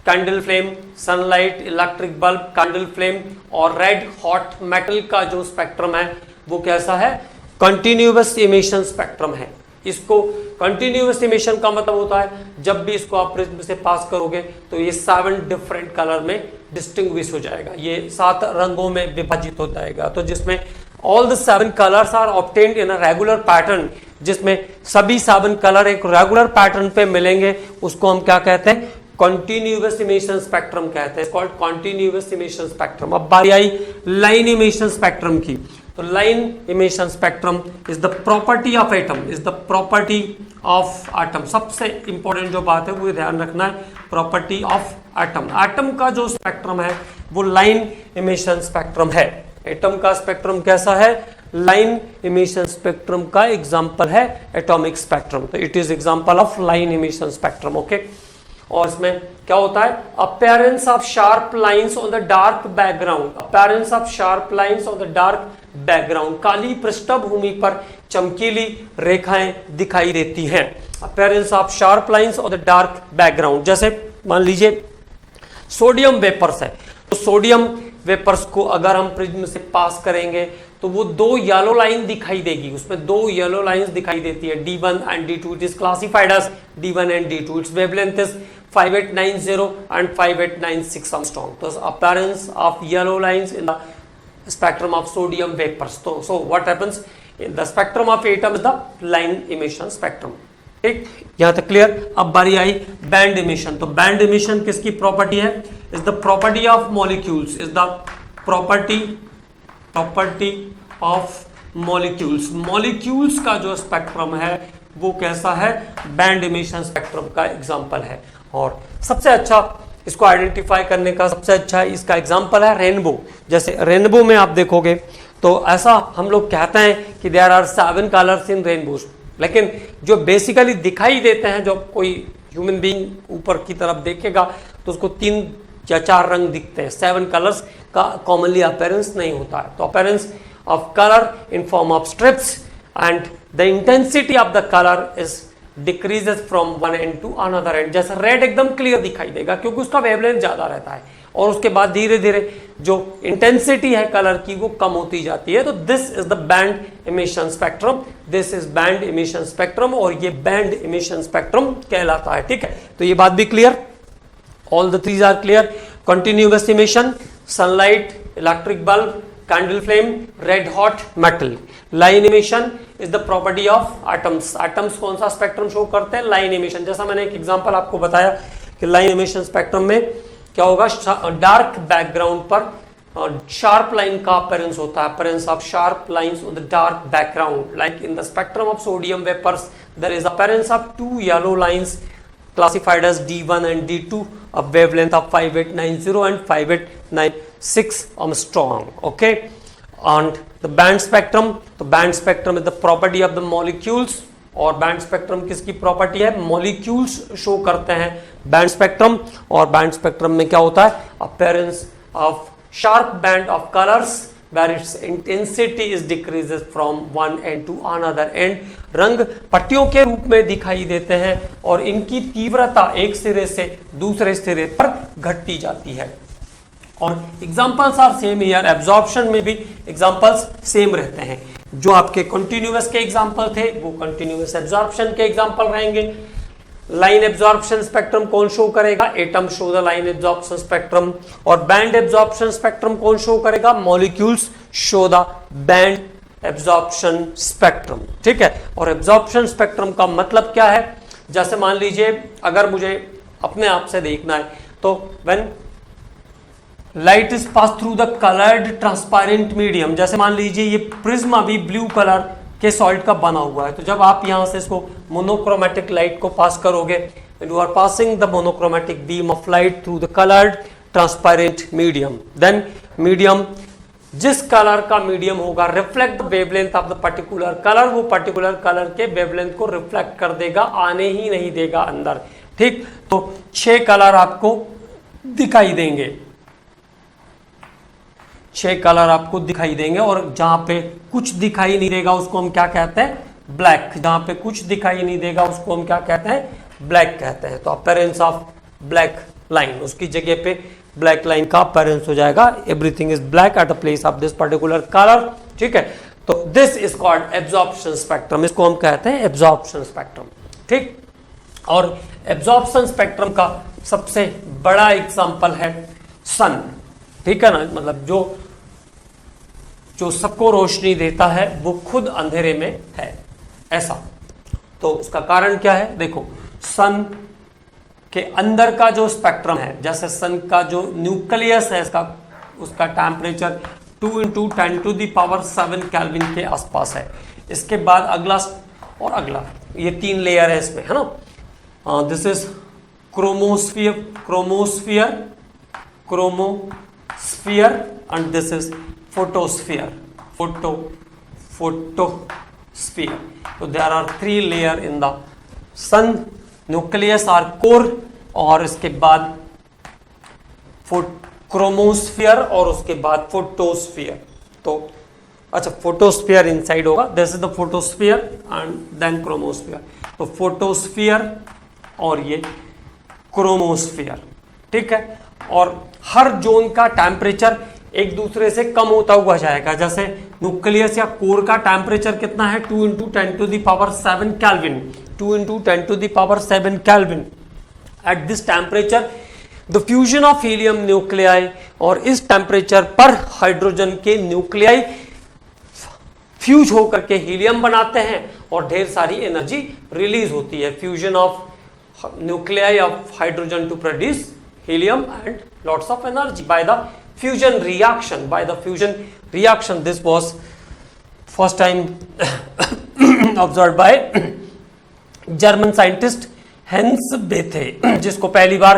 candle flame, sunlight, electric bulb, candle flame और red hot metal का जो spectrum है वो कैसा है? Continuous emission spectrum है। इसको कंटिन्यूअस इमिशन का मतलब होता है जब भी इसको आप प्रिज्म से पास करोगे तो ये 7 डिफरेंट कलर में डिस्टिंग्विश हो जाएगा, ये 7 रंगों में विभाजित हो जाएगा। तो जिसमें all the 7 colours are obtained in a regular pattern, जिसमें सभी 7 कलर एक रेगुलर पैटर्न पे मिलेंगे, उसको हम क्या कहते हैं? कॉन्टिन्यूअस इमिशन स्पेक्ट्रम कहते हैं, कॉल्ड कॉन्टिन्यूअस इमिशन स्पेक्ट्रम। अब बारी आई लाइन इमिशन स्पेक्ट्रम की। तो line emission spectrum is the property of atom, is the property of atom. सबसे इंपॉर्टेंट जो बात है वो ध्यान रखना है, प्रॉपर्टी ऑफ एटम। एटम का जो स्पेक्ट्रम है वो लाइन इमिशन स्पेक्ट्रम है। एटम का स्पेक्ट्रम कैसा है? लाइन इमिशन स्पेक्ट्रम का एग्जांपल है एटॉमिक स्पेक्ट्रम। तो it is example of line emission spectrum, okay. और इसमें क्या होता है? Appearance of sharp lines on the dark background, appearance of sharp lines on the dark background, काली पृष्ठभूमि पर चमकीली रेखाएं दिखाई देती हैं। Appearance of sharp lines on the dark background, जैसे मान लीजिए सोडियम वेपर्स है, तो सोडियम वेपर्स को अगर हम प्रिज्म से पास करेंगे तो वो 2 येलो लाइन दिखाई देगी, उसमें 2 येलो लाइंस दिखाई देती है, D1 and D2। It is classified as D1 and D2। It's wavelength is 5890 and 5896 Armstrong. So appearance of yellow lines in the spectrum of sodium vapors. So what happens in the spectrum of atom is the line emission spectrum. ठीक, यहां तक clear. अब बारी I band emission. तो band emission किसकी property है? Is the property of molecules, is the property of molecules. Molecules का जो स्पेक्ट्रम है वो कैसा है? बैंड इमिशन स्पेक्ट्रम का एग्जांपल है। और सबसे अच्छा इसको आइडेंटिफाई करने का सबसे अच्छा इसका एग्जांपल है रेनबो। जैसे रेनबो में आप देखोगे तो ऐसा हम लोग कहते हैं कि there are 7 colours in rainbows, लेकिन जो बेसिकली दिखाई देते हैं, जो कोई ह्यूमन बीइंग ऊपर की तरफ देखेगा तो उसको 3 या 4 रंग दिखते हैं, 7 कलर्स का कॉमनली अपीयरेंस नहीं होता है। तो appearance of colour in form of strips and the intensity of the colour is decreases from one end to another end. जैसे रेड एकदम क्लियर दिखाई देगा क्योंकि उसका वेवलेंथ ज्यादा रहता है, और उसके बाद धीरे धीरे जो इंटेंसिटी है कलर की वो कम होती जाती है। तो this is the band emission spectrum, this is band emission spectrum, और ये बैंड इमिशन स्पेक्ट्रम कहलाता है। ठीक है, तो ये बात भी clear, all the threes are clear. Continuous emission, sunlight, electric bulb, candle flame, red hot metal. Line emission is the property of atoms. Atoms कौन सा स्पेक्ट्रम शो करते हैं? Line emission. जैसा मैंने एक एग्जांपल आपको बताया कि लाइन इमिशन स्पेक्ट्रम में क्या होगा? डार्क बैकग्राउंड पर sharp line का appearance होता है, appearance of sharp lines on the dark background. Like in the spectrum of sodium vapors, there is appearance of two yellow lines classified as D1 and D2 of wavelength of 5890 and 5896 Armstrong. Okay, and the band spectrum. The band spectrum is the property of the molecules. और band spectrum किसकी property है? Molecules show करते हैं band spectrum, और band spectrum में क्या होता है? Appearance of sharp band of colours where its intensity is decreases from one end to another end. रंग पट्टियों के रूप में दिखाई देते हैं और इनकी तीव्रता एक सिरे से दूसरे सिरे पर घटती जाती है. और examples are same here. Absorption में भी एग्जाम्पल्स सेम रहते हैं. जो आपके कंटिन्यूअस के एग्जाम्पल थे वो कंटिन्यूअस एब्जॉर्प्शन के एग्जाम्पल रहेंगे. लाइन एब्जॉर्प्शन स्पेक्ट्रम कौन शो करेगा? Atom show the line absorption spectrum. और बैंड एब्जॉर्प्शन स्पेक्ट्रम कौन शो करेगा? Molecules show the band absorption spectrum. ठीक है. और एब्जॉर्प्शन स्पेक्ट्रम का मतलब क्या है? जैसे मान लीजिए अगर मुझे अपने आप से देखना है तो when light is pass through the coloured transparent medium, जैसे मान लीजिए ये प्रिज्म अभी ब्लू कलर के सॉलिड का बना हुआ है, तो जब आप यहां से इसको मोनोक्रोमेटिक लाइट को पास करोगे, you are passing the monochromatic beam of light through the coloured transparent medium, then medium जिस कलर का मीडियम होगा reflect wavelength of the particular colour, वो पर्टिकुलर कलर के वेवलेंथ को रिफ्लेक्ट कर देगा, आने ही नहीं देगा अंदर. ठीक, तो 6 कलर आपको दिखाई देंगे, 6 कलर आपको दिखाई देंगे. और जहां पे कुछ दिखाई नहीं देगा उसको हम क्या कहते हैं? ब्लैक. जहां पे कुछ दिखाई नहीं देगा उसको हम क्या कहते हैं? ब्लैक कहते हैं. तो अपीयरेंस ऑफ ब्लैक लाइन, उसकी जगह पे ब्लैक लाइन का अपीयरेंस हो जाएगा. Everything is black at the place of this particular colour. ठीक है. तो this is called absorption spectrum. इसको हम कहते हैं एब्जॉर्प्शन स्पेक्ट्रम. ठीक. और एब्जॉर्प्शन स्पेक्ट्रम का सबसे बड़ा एग्जांपल है सन. ठीक है ना, मतलब जो सबको रोशनी देता है वो खुद अंधेरे में है, ऐसा. तो उसका कारण क्या है? देखो, सन के अंदर का जो स्पेक्ट्रम है, जैसे सन का जो न्यूक्लियस है इसका, उसका टेम्परेचर 2 × 10⁻⁷ केल्विन के आसपास है. इसके बाद अगला और अगला, ये 3 लेयर है इसमें, है ना. This is chromosphere and this is photosphere. So there are 3 layer in the sun. nucleus or core, और इसके बाद क्रोमोस्फियर और उसके बाद फोटोस्फियर. तो अच्छा, फोटोस्फियर इनसाइड होगा. This is the photosphere and then chromosphere. तो फोटोस्फियर और ये क्रोमोस्फियर. ठीक है. और हर जोन का टेम्परेचर एक दूसरे से कम होता हुआ जाएगा. जैसे न्यूक्लियस या कोर का टेम्परेचर कितना है? 2 × 10⁻⁷ kelvin. 2 × 10⁻⁷ kelvin. At this temperature the fusion of helium nuclei, और इस टेम्परेचर पर हाइड्रोजन के न्यूक्लियाई फ्यूज होकर के हीलियम बनाते हैं और ढेर सारी एनर्जी रिलीज होती है. Fusion of nuclei of hydrogen to produce helium and lots of energy by the fusion reaction. This was first time observed by German scientist Hans Bethe, जिसको पहली बार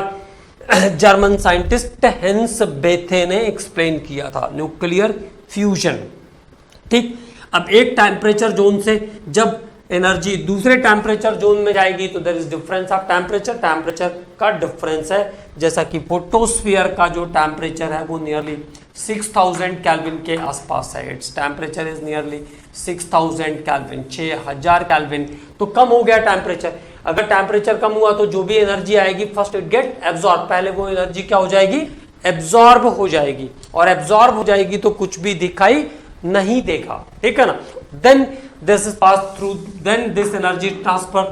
जर्मन साइंटिस्ट हेंस बेथे ने explain किया था nuclear fusion. ठीक. अब एक temperature zone से जब एनर्जी दूसरे टेम्परेचर जोन में जाएगी तो there is difference of temperature का डिफरेंस है. जैसा कि फोटोस्फियर का जो टेम्परेचर है वो नियरली 6000 केल्विन के आसपास है. Its temperature is nearly 6000 kelvin, 6000 kelvin. तो कम हो गया टेम्परेचर. अगर टेम्परेचर कम हुआ तो जो भी एनर्जी आएगी फर्स्ट इट गेट एब्जॉर्ब. पहले वो एनर्जी क्या हो जाएगी? एब्जॉर्ब हो जाएगी. और एब्जॉर्ब हो जाएगी तो कुछ भी दिखाई नहीं देगा. ठीक है ना. Then this is passed through, then this energy transfer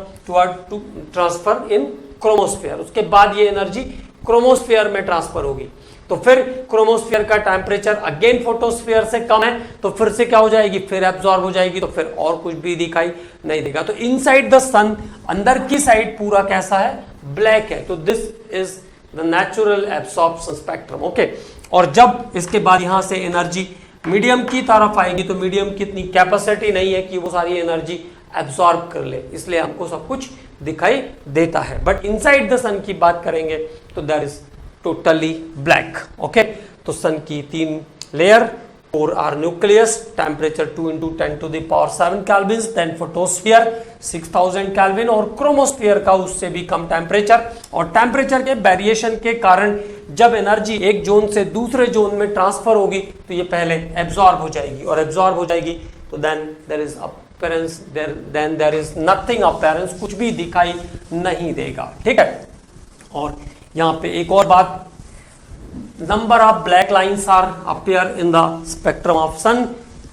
in chromosphere. उसके बाद ये एनर्जी क्रोमोस्फियर में ट्रांसफर होगी. तो फिर क्रोमोस्फियर का टेम्परेचर अगेन फोटोस्फियर से कम है तो फिर से क्या हो जाएगी? फिर एब्जॉर्ब हो जाएगी. तो फिर और कुछ भी दिखाई नहीं देगा. तो इनसाइड द सन, अंदर की साइड पूरा कैसा है? ब्लैक है. तो this is the natural absorption spectrum. Okay. और जब इसके बाद यहां से एनर्जी मीडियम की तरफ आएगी तो मीडियम की इतनी कैपेसिटी नहीं है कि वो सारी एनर्जी एब्सॉर्ब कर ले, इसलिए हमको सब कुछ दिखाई देता है। बट इनसाइड द सन की बात करेंगे तो that is totally black. Okay, तो सन की 3 layer, 4 are nucleus, temperature 2 into 10 to the power 7 kelvins, then photosphere 6000 Kelvin और chromosphere का उससे भी कम टेम्परेचर। और टेम्परेचर के वेरिएशन के कारण जब एनर्जी एक जोन से दूसरे जोन में ट्रांसफर होगी तो ये पहले एब्जॉर्ब हो जाएगी, और एब्जॉर्ब हो जाएगी तो then there is appearance, then there is nothing appearance, कुछ भी दिखाई नहीं देगा। ठीक है, और यहाँ पे एक और बात, number of black lines are appear in the spectrum of sun,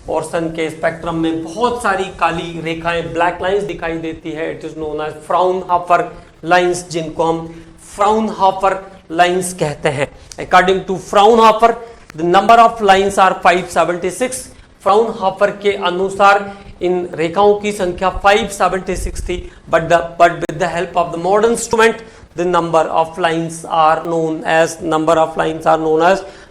और सन के स्पेक्ट्रम में बहुत सारी काली रेखाएं ब्लैक लाइंस दिखाई देती है। It is known as Fraunhofer lines, जिनको हम फ्राउनहोफर लाइंस कहते हैं। According to Fraunhofer the number of lines are 576। Fraunhofer के अनुसार इन रेखाओं की संख्या 576 थी, but with the help of the modern instrument the number of lines are known as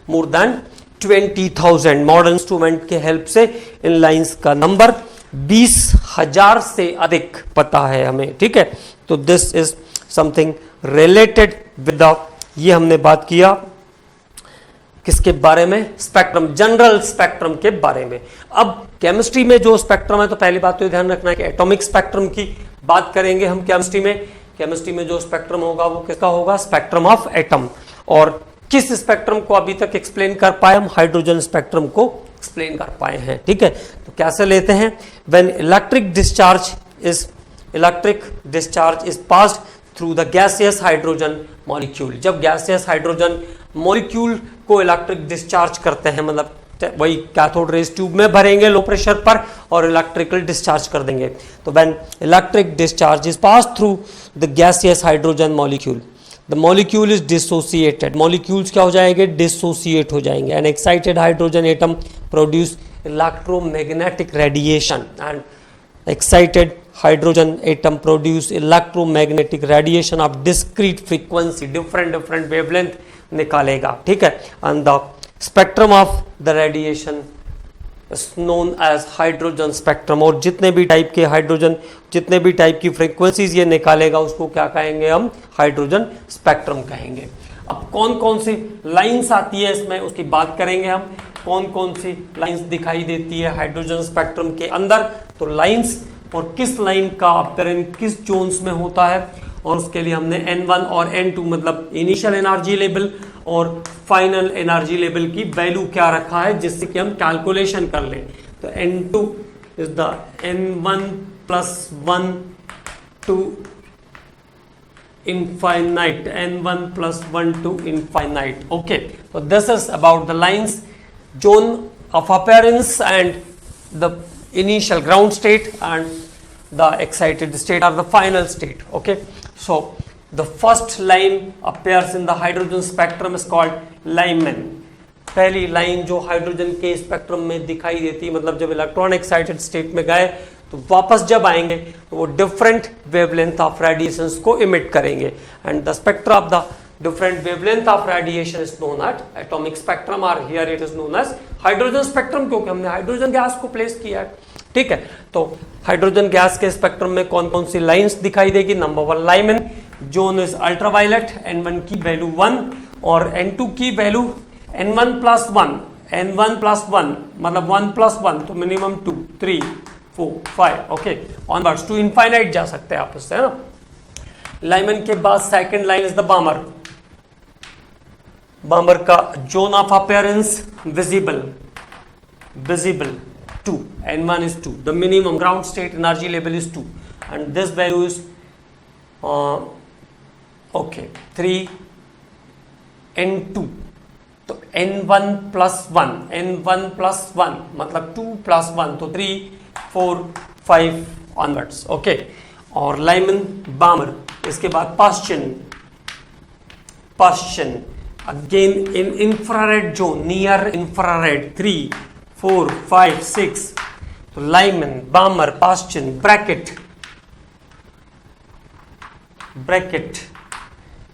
more than 20,000। Modern instrument के हेल्प से इन लाइंस का नंबर 20,000 से अधिक पता है हमें। ठीक है, तो this is something related with the, ये हमने बात किया किसके बारे में, स्पेक्ट्रम, जनरल स्पेक्ट्रम के बारे में। अब केमिस्ट्री में जो स्पेक्ट्रम है, तो पहली बात तो ध्यान रखना है कि एटॉमिक स्पेक्ट्रम की बात करेंगे हम केमिस्ट्री में। केमिस्ट्री में जो स्पेक्ट्रम होगा वो किसका होगा, स्पेक्ट्रम ऑफ एटम। और किस स्पेक्ट्रम को अभी तक एक्सप्लेन कर पाए हम, हाइड्रोजन स्पेक्ट्रम को एक्सप्लेन कर पाए हैं। ठीक है, तो कैसे लेते हैं, when electric discharge is passed through the gaseous hydrogen molecule. जब गैसियस हाइड्रोजन मॉलिक्यूल को इलेक्ट्रिक डिस्चार्ज करते हैं, मतलब वही कैथोड रेज ट्यूब में भरेंगे लो प्रेशर पर और इलेक्ट्रिकल डिस्चार्ज कर देंगे। तो when electric discharge is pass through the gaseous hydrogen molecule, the molecule is dissociated. Molecules क्या हो जाएंगे, डिसोसिएट हो जाएंगे। An excited hydrogen atom produce electromagnetic radiation, and excited hydrogen atom produce electromagnetic radiation of discrete frequency, different wavelength निकालेगा। ठीक है, and the spectrum of the radiation is known as hydrogen spectrum. और जितने भी type के hydrogen, जितने भी type की फ्रीक्वेंसीज ये निकालेगा उसको क्या कहेंगे हम, हाइड्रोजन स्पेक्ट्रम कहेंगे। अब कौन कौन सी लाइंस आती है इसमें उसकी बात करेंगे हम, कौन कौन सी लाइंस दिखाई देती है हाइड्रोजन स्पेक्ट्रम के अंदर। तो लाइंस, और किस लाइन का अपीयरेंस किस जोन्स में होता है, और उसके लिए हमने N1 और N2 मतलब इनिशियल एनर्जी लेवल और फाइनल एनर्जी लेवल की वैल्यू क्या रखा है, जिससे कि हम कैलकुलेशन कर लें। तो N2 is the N1 + 1 to infinite, N1 + 1 to infinite. Okay, so this is about the lines, zone of appearance and the initial ground state and the excited state or the final state. Okay, so the first line appears in the hydrogen spectrum is called Lyman. पहली line जो hydrogen के spectrum में दिखाई देती, मतलब जब electron excited state में गए तो वापस जब आएंगे तो वो डिफरेंट वेवलेंथ ऑफ रेडिएशंस को इमिट करेंगे, and the spectra of the different wavelength of radiation is known as atomic spectrum, or here it is known as hydrogen spectrum, क्योंकि हमने हाइड्रोजन गैस को प्लेस किया है। ठीक है, तो हाइड्रोजन गैस के स्पेक्ट्रम में कौन कौन सी लाइंस दिखाई देगी। Number 1 Lyman, zone is ultraviolet, N1 की वैल्यू 1 और N2 की वैल्यू N1 + 1, N1 + 1 मतलब 1 + 1 तो minimum 2, 3, 4, 5 okay onwards to infinite जा सकते हैं आप इससे, है ना। लाइमन के बाद सेकंड लाइन इज द बामर। बामर का zone of appearance visible 2, N1 is 2, the minimum ground state energy level is 2 and this value is 3 N2, तो N1 + 1, N1 + 1 मतलब 2 + 1 तो 3, 4, 5 ऑनवर्ड्स। ओके, और लाइमन बामर, इसके बाद पाश्चन again in infrared zone, near infrared 3, 4, 5, 6, तो Lyman, बामर, पाश्चन, bracket,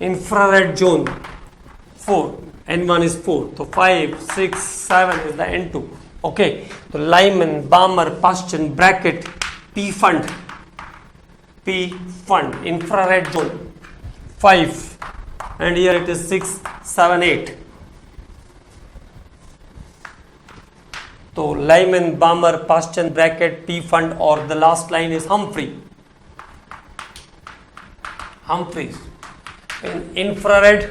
infrared zone 4, n1 is 4, तो 5, 6, 7 is the n2. Okay, तो Lyman, बामर, Paschen, bracket, P fund, infrared zone 5, and here it is 6, 7, 8. तो Lyman, बामर, Paschen, bracket, P fund, और the last line is Humphreys in infrared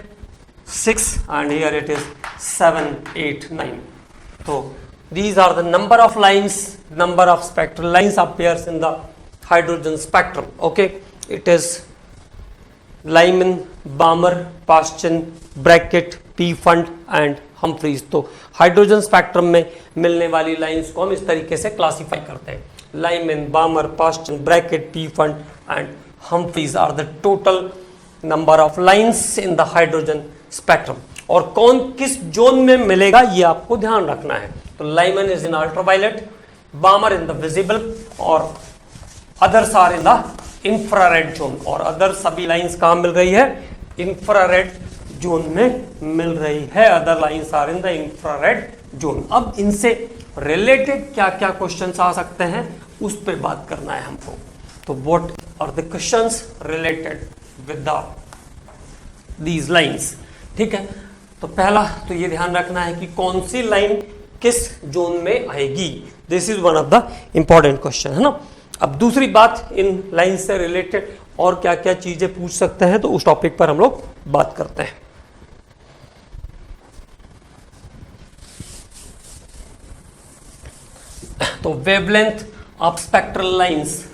6, and here it is 7, 8, 9. So these are the number of lines, number of spectral lines appears in the hydrogen spectrum. Okay, it is Lyman, Balmer, Paschen, Brackett, P fund and Humphreys. तो hydrogen spectrum में मिलने वाली lines को हम इस तरीके से classify करते हैं. Lyman, Balmer, Paschen, Brackett, P fund and Humphreys are the total number of lines in the hydrogen spectrum. और कौन किस जोन में मिलेगा ये आपको ध्यान रखना है. तो Lyman is in ultraviolet, Balmer in the visible और others are in the infrared zone. और अदर सभी लाइंस कहाँ मिल रही है? इंफ्रारेड जोन में मिल रही है. Other lines are in the infrared zone. अब इनसे रिलेटेड क्या क्या क्वेश्चंस आ सकते हैं उस पर बात करना है हमको. तो what are the questions related with these lines. ठीक है, तो पहला तो ये ध्यान रखना है कि कौन सी लाइन किस जोन में आएगी. This is one of the important question, है ना. अब दूसरी बात, इन लाइन से रिलेटेड और क्या क्या चीजें पूछ सकते हैं, तो उस टॉपिक पर हम लोग बात करते हैं. तो wavelength of spectral lines,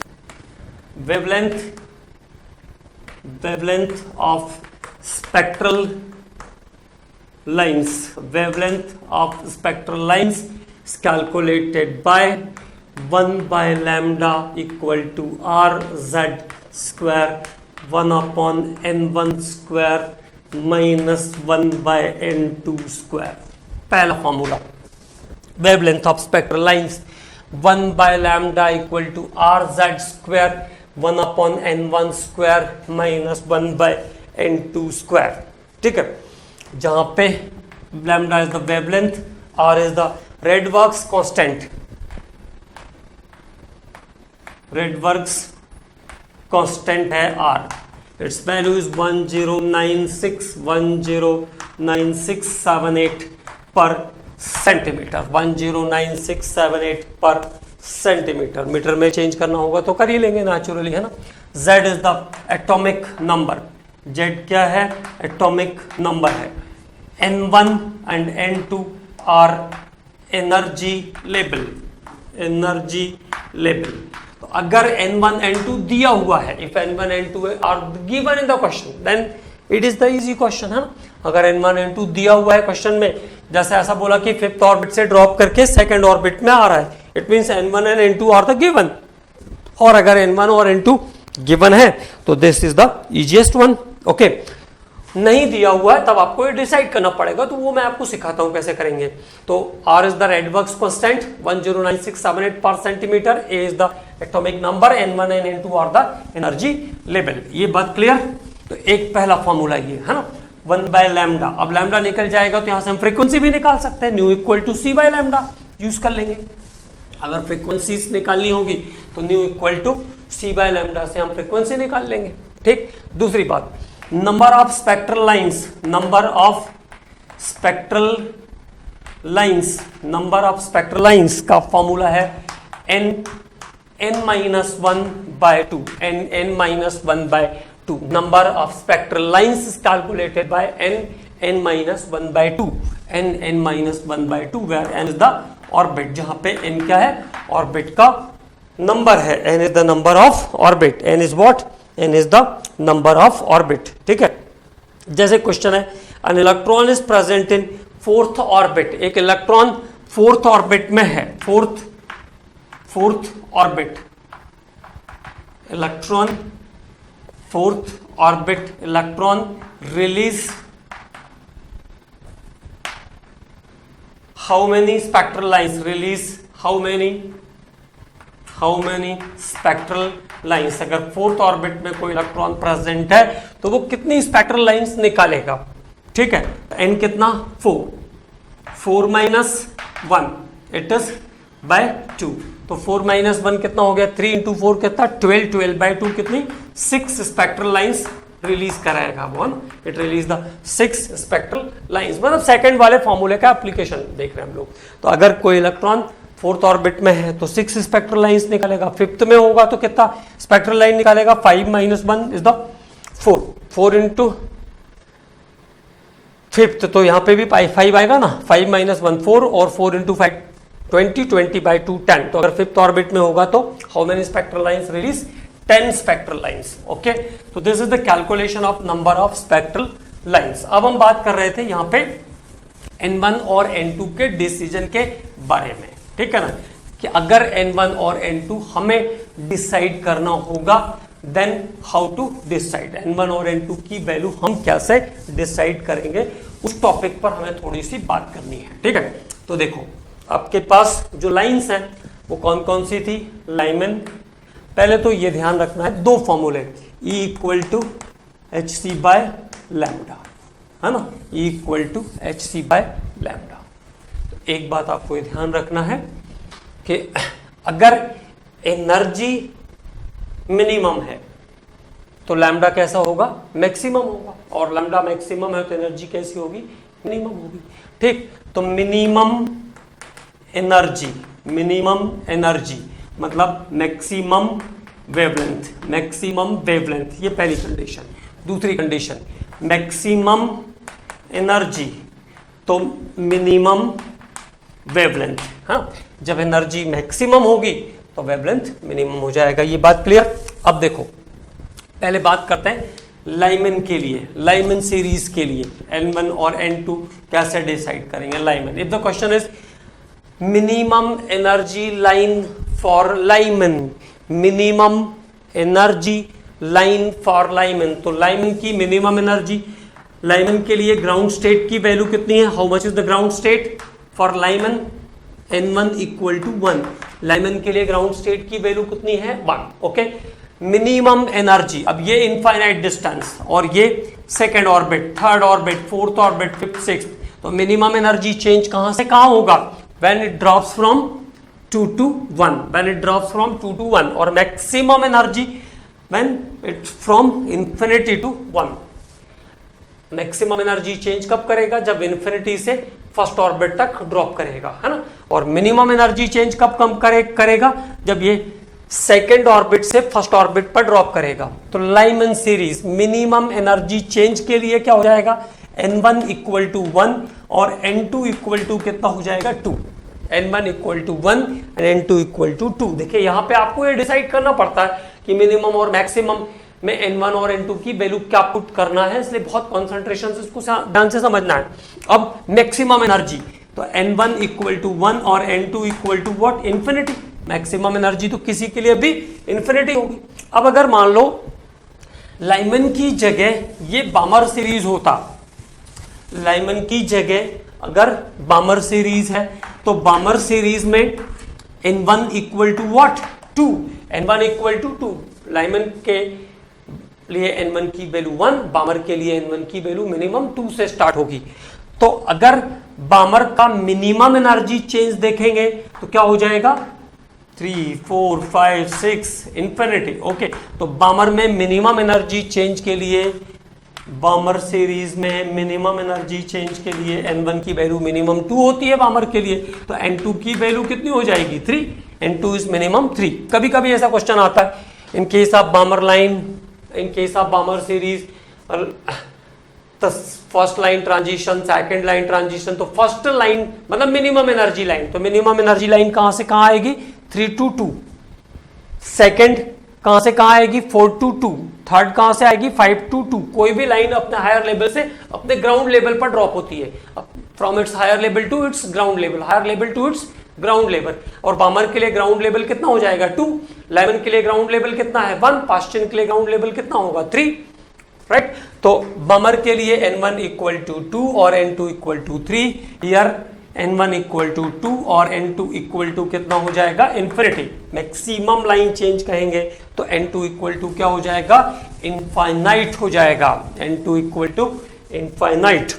wavelength of spectral lines, wavelength of spectral lines is calculated by 1 by lambda equal to rz square 1 upon n1 square minus 1 by n2 square. पहला formula, wavelength of spectral lines 1 by lambda equal to rz square 1 upon n1 square minus 1 by n2 square. ठीक है, जहां पे lambda is the wavelength, r is the Rydberg's constant, Rydberg's constant है r. its value is 109678 per centimetre. 109678 पर centimetre. Metre में change करना होगा तो कर ही लेंगे नेचुरली, है ना. z is the atomic number. z क्या है? एटॉमिक नंबर है. n1 and n2 are energy level, energy level. तो अगर n1 n2 दिया हुआ है, if n1 n2 are given in the question then it is the easy question, है ना. अगर n1 n2 दिया हुआ है क्वेश्चन में, जैसे ऐसा बोला कि फिफ्थ ऑर्बिट से ड्रॉप करके सेकंड ऑर्बिट में आ रहा है, it means n1 and n2 are the given. और अगर n1 और n2 गिवन है तो this is the easiest one. Okay, नहीं दिया हुआ है तब आपको ये डिसाइड करना पड़ेगा, तो वो मैं आपको सिखाता हूं कैसे करेंगे. तो r is the Rydberg's constant 109678 पर centimetre, a is the atomic number, n1 and n2 are the energy level. ये बात क्लियर. तो एक पहला फॉर्मूला ये है ना, 1 बाय लैम्डा. अब लैम्डा निकल जाएगा तो यहां से हम फ्रीक्वेंसी भी निकाल सकते हैं, nu equal to c by lambda use कर लेंगे. अगर फ्रीक्वेंसीज निकालनी होगी तो nu equal to c by lambda से हम फ्रीक्वेंसी निकाल लेंगे. ठीक. दूसरी बात, number of spectral lines, number of spectral lines, number of spectral lines का फॉर्मूला है n minus 1 by 2, n minus 1 by 2. number of spectral lines is calculated by n minus 1 by 2, n minus 1 by 2, where n is the orbit. जहां पे n क्या है? Orbit का number है. n is the number of orbit. n is what? n is the number of orbit. ठीक है. जैसे question है, an electron is present in fourth orbit. एक इलेक्ट्रॉन फोर्थ ऑर्बिट में है, fourth orbit, electron fourth orbit, electron release how many spectral lines, release how many spectral lines. अगर fourth orbit में कोई इलेक्ट्रॉन प्रेजेंट है तो वो कितनी स्पेक्ट्रल लाइंस निकालेगा. ठीक है, n कितना 4 माइनस 1 इट इज बाय 2, तो 4 माइनस 1 कितना हो गया, 3 इंटू 4 कितना 12, 12 बाय 2 कितनी 6 स्पेक्ट्रल लाइंस रिलीज कराएगा वो, it release the 6 spectral lines. मतलब सेकंड वाले फॉर्मूले का एप्लीकेशन देख रहे हैं हम लोग। तो अगर कोई इलेक्ट्रॉन फोर्थ ऑर्बिट में है तो 6 स्पेक्ट्रल लाइंस निकालेगा, फिफ्थ में होगा तो कितना स्पेक्ट्रल लाइन निकालेगा, 5 minus 1 is the 4 into fifth, तो यहाँ पे भी 5 आएगा ना, 5 माइनस 1 4 और 4 इंटू 5 20 बाई 2 10। तो अगर फिफ्थ ऑर्बिट में होगा तो how many spectral lines release, 10 spectral lines. Okay, तो this is the calculation of number of spectral lines. अब हम बात कर रहे थे यहाँ पे N1 और N2 के डिसीजन के बारे में, ठीक है ना, कि अगर N1 और N2 हमें डिसाइड करना होगा then how to decide, N1 और N2 की वैल्यू हम कैसे डिसाइड करेंगे, उस टॉपिक पर हमें थोड़ी सी बात करनी है, ठीक है। तो देखो आपके पास जो लाइंस हैं वो कौन कौन सी थी, लाइमन, पहले तो ये ध्यान रखना है दो फॉर्मूले, E equal to h c by lambda, है ना, E equal to h c by lambda. तो एक बात आपको ये ध्यान रखना है कि अगर एनर्जी मिनिमम है तो लैम्डा कैसा होगा, मैक्सिमम होगा, और लैम्डा मैक्सिमम है तो एनर्जी कैसी होगी, मिनिमम होगी, ठीक। तो मिनिमम एनर्जी मतलब मैक्सिमम वेवलेंथ, ये पहली कंडीशन। दूसरी कंडीशन मैक्सिमम एनर्जी तो मिनिमम वेवलेंथ, हाँ, जब एनर्जी मैक्सिमम होगी तो वेवलेंथ मिनिमम हो जाएगा, ये बात क्लियर। अब देखो पहले बात करते हैं लाइमन के लिए, लाइमन सीरीज के लिए N1 और N2 कैसे डिसाइड करेंगे Lyman. If the question is minimum energy line for Lyman, minimum energy line for Lyman, तो लाइमन की मिनिमम एनर्जी, लाइमन के लिए ग्राउंड स्टेट की वैल्यू कितनी है, how much is the ground state for Lyman, N1 equal to 1, Lyman के लिए ground state की वैल्यू कितनी है 1, ओके। मिनिमम एनर्जी, अब ये इनफाइनाइट डिस्टेंस और ये second orbit, third orbit, fourth orbit, fifth, sixth, तो मिनिमम एनर्जी चेंज कहां से कहां होगा, when it drops from 2 to 1, when it drops from 2 to 1, और maximum energy when it from infinity to 1। Maximum energy change कब करेगा, जब infinity से फर्स्ट ऑर्बिट तक ड्रॉप करेगा, है ना, और मिनिमम एनर्जी चेंज कब कम करेगा, जब ये सेकेंड ऑर्बिट से फर्स्ट ऑर्बिट पर ड्रॉप करेगा। तो Lyman series minimum energy change के लिए क्या हो जाएगा, N1 इक्वल टू 1 और N2 इक्वल टू कितना हो जाएगा 2, N1 equal to 1 and N2 equal to 2। देखिए यहाँ पे आपको ये डिसाइड करना पड़ता है कि मिनिमम और मैक्सिमम में N1 और N2 की वैल्यू क्या पुट करना है, इसलिए बहुत कॉन्सेंट्रेशन से इसको ध्यान से समझना है। अब मैक्सिमम एनर्जी तो N1 इक्वल टू 1 और N2 equal to what, infinity. Maximum energy तो किसी के लिए भी इंफिनिटी होगी। अब अगर मान लो लाइमन की जगह ये बामर सीरीज होता, लाइमन की जगह अगर बामर सीरीज है तो बामर सीरीज में N1 equal to what 2, N1 equal to 2, Lyman के लिए N1 की वैल्यू 1, बामर के लिए N1 की वैल्यू मिनिमम 2 से स्टार्ट होगी। तो अगर बामर का मिनिमम एनर्जी चेंज देखेंगे तो क्या हो जाएगा 3 4 5 6 इंफिनिटी, ओके। तो बामर में मिनिमम एनर्जी चेंज के लिए, बामर सीरीज में मिनिमम एनर्जी चेंज के लिए N1 की वैल्यू मिनिमम 2 होती है बामर के लिए, तो N2 की वैल्यू कितनी हो जाएगी 3, N2 इज मिनिमम 3। कभी कभी ऐसा क्वेश्चन आता है इन case of बामर line, in case of बामर series, first line transition, second line transition, तो फर्स्ट लाइन मतलब मिनिमम एनर्जी लाइन, तो मिनिमम एनर्जी लाइन कहां से कहां आएगी 3 to 2, सेकंड कहां से कहां आएगी 4 to 2, थर्ड कहां से आएगी 5 to 2। कोई भी लाइन अपने हायर लेवल से अपने ग्राउंड लेवल पर ड्रॉप होती है, from its higher level to its ground level, higher level to its ground level. और बामर के लिए ग्राउंड लेवल कितना हो जाएगा 2, लाइमन के लिए ग्राउंड लेवल कितना है 1, पास्टियन के लिए ग्राउंड लेवल कितना होगा 3, राइट। तो बामर के लिए N1 इक्वल टू 2 और N2 इक्वल टू 3, हियर N1 इक्वल टू 2 और N2 इक्वल टू कितना हो जाएगा इंफिनिटी। मैक्सिमम लाइन चेंज कहेंगे तो N2 इक्वल टू क्या हो जाएगा, इनफाइनाइट हो जाएगा, N2 equal to infinite,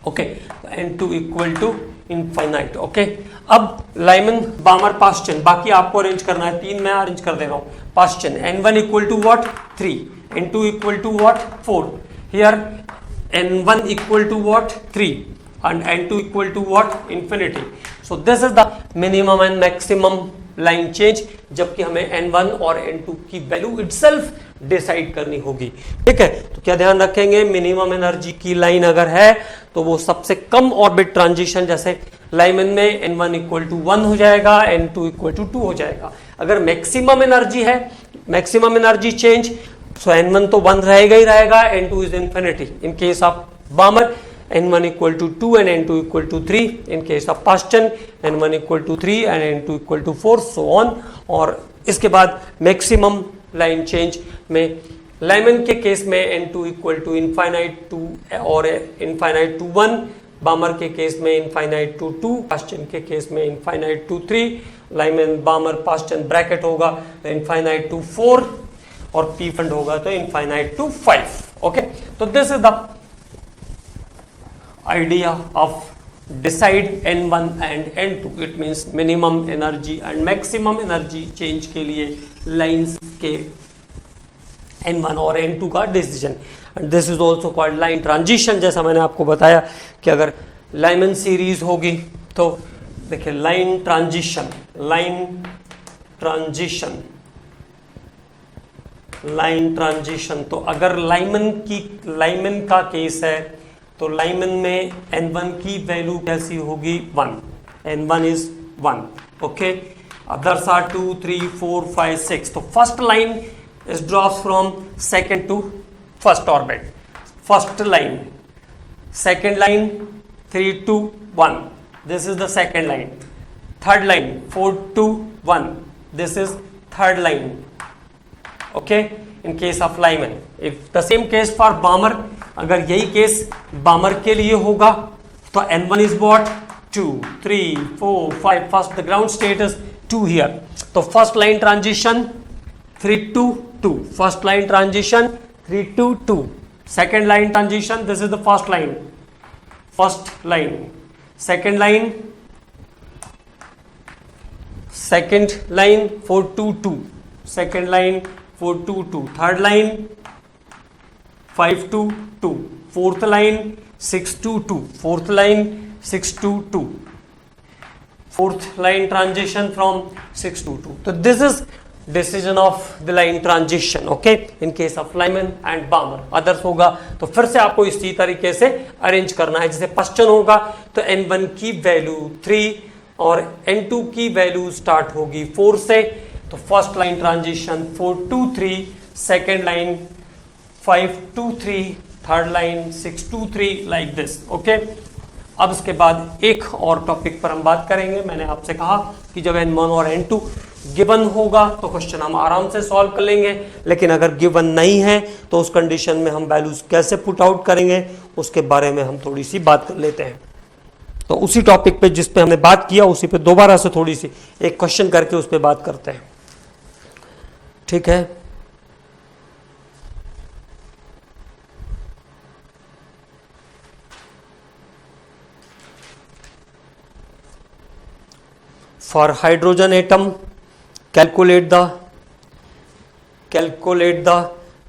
okay, तो N2 equal to infinite. Okay, अब लाइमन बामर पास्ट चेन बाकी आपको अरेंज करना है, 3 मैं अरेंज कर दे रहा हूं। Paschen N1 equal to what 3, N2 equal to what 4, हियर N1 equal to what 3 and N2 equal to what infinity. So this is the minimum and maximum line change, जबकि हमें N1 और N2 की value itself decide करनी होगी। ठीक है, तो क्या ध्यान रखेंगे, मिनिमम एनर्जी की लाइन अगर है तो वो सबसे कम ऑर्बिट ट्रांजिशन, जैसे लाइमन में N1 इक्वल टू 1 हो जाएगा, N2 इक्वल टू 2 हो जाएगा। अगर मैक्सिमम एनर्जी है, maximum energy change, so N1 तो 1 रहेगा ही रहेगा, N2 is infinity. In case of Balmer N1 equal to 2 and N2 equal to 3, in case of Paschen N1 equal to 3 and N2 equal to 4, so on. और इसके बाद maximum line change में Lyman के case में N2 equal to infinite to और infinite to 1, Balmer के case में infinite to 2, Paschen के केस में infinite to 3, Lyman Balmer Paschen bracket होगा तो इनफाइनाइट टू 4 और पी फंड होगा तो इनफाइनाइट टू 5। ओके, तो this is the idea of decide N1 and N2, it means minimum energy and maximum energy change के लिए lines के N1 और N2 का decision, and this is also called line transition। जैसा मैंने आपको बताया कि अगर लाइमन सीरीज होगी तो देखिए line transition, line transition, line transition, तो अगर लाइमन का केस है तो लाइमन में N1 की वैल्यू कैसी होगी 1, N1 is 1। Okay, others are 2 3 4 5 6, तो first line is drops from second to first orbit, first line, second line 3 2 1, this is the second line, third line 4 2 1, this is third line. Okay, in case of Lyman, if the same case for Balmer, अगर यही case Balmer के लिए होगा तो N1 is what 2 3 4 5, first the ground state is 2 here, तो first line transition 3 2 2, first line transition 3 2 2, second line transition, this is the first line, first line, second line, second line 4 2 2, second line 4 2 2, third line 5 2 2, fourth line 6 2 2, fourth line 6 2 2, fourth line transition from 6 to 2। तो this is decision of the line transition. Okay, in case of Lyman and बामर। Others होगा तो फिर से आपको इसी तरीके से arrange करना है। जैसे पश्चन होगा तो N1 की वैल्यू 3 और N2 की वैल्यू स्टार्ट होगी 4 से, तो first line transition 4 2 3, second line 5 2 3, third line 6 2 3, like this. Okay, अब इसके बाद एक और टॉपिक पर हम बात करेंगे। मैंने आपसे कहा कि जब N1 और N2 गिवन होगा तो क्वेश्चन हम आराम से सॉल्व कर लेंगे, लेकिन अगर गिवन नहीं है तो उस कंडीशन में हम वैल्यूज कैसे पुट आउट करेंगे उसके बारे में हम थोड़ी सी बात कर लेते हैं। तो उसी टॉपिक पे जिस पे हमने बात किया उसी पे दोबारा से थोड़ी सी एक क्वेश्चन करके उस पे बात करते हैं। ठीक है, for hydrogen atom calculate the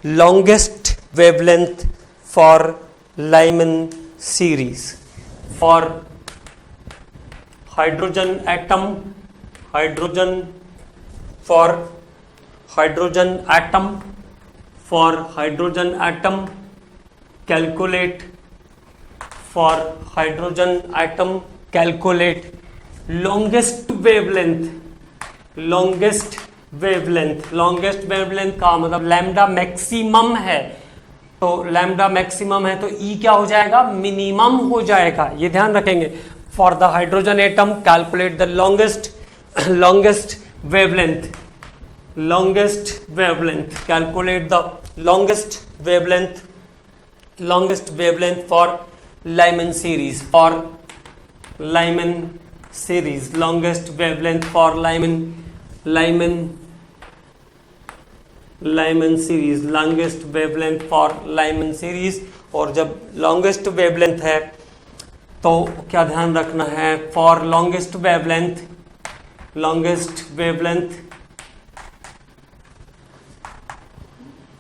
longest wavelength for Lyman series. For hydrogen atom calculate longest wavelength का मतलब लैम्डा मैक्सिमम है, तो लैम्डा मैक्सिमम है तो ई क्या हो जाएगा, मिनिमम हो जाएगा। ये ध्यान रखेंगे। For the hydrogen atom calculate the longest wavelength, calculate the longest wavelength for Lyman series, longest wavelength for Lyman series, longest wavelength for Lyman series। और जब longest wavelength है तो क्या ध्यान रखना है, for longest wavelength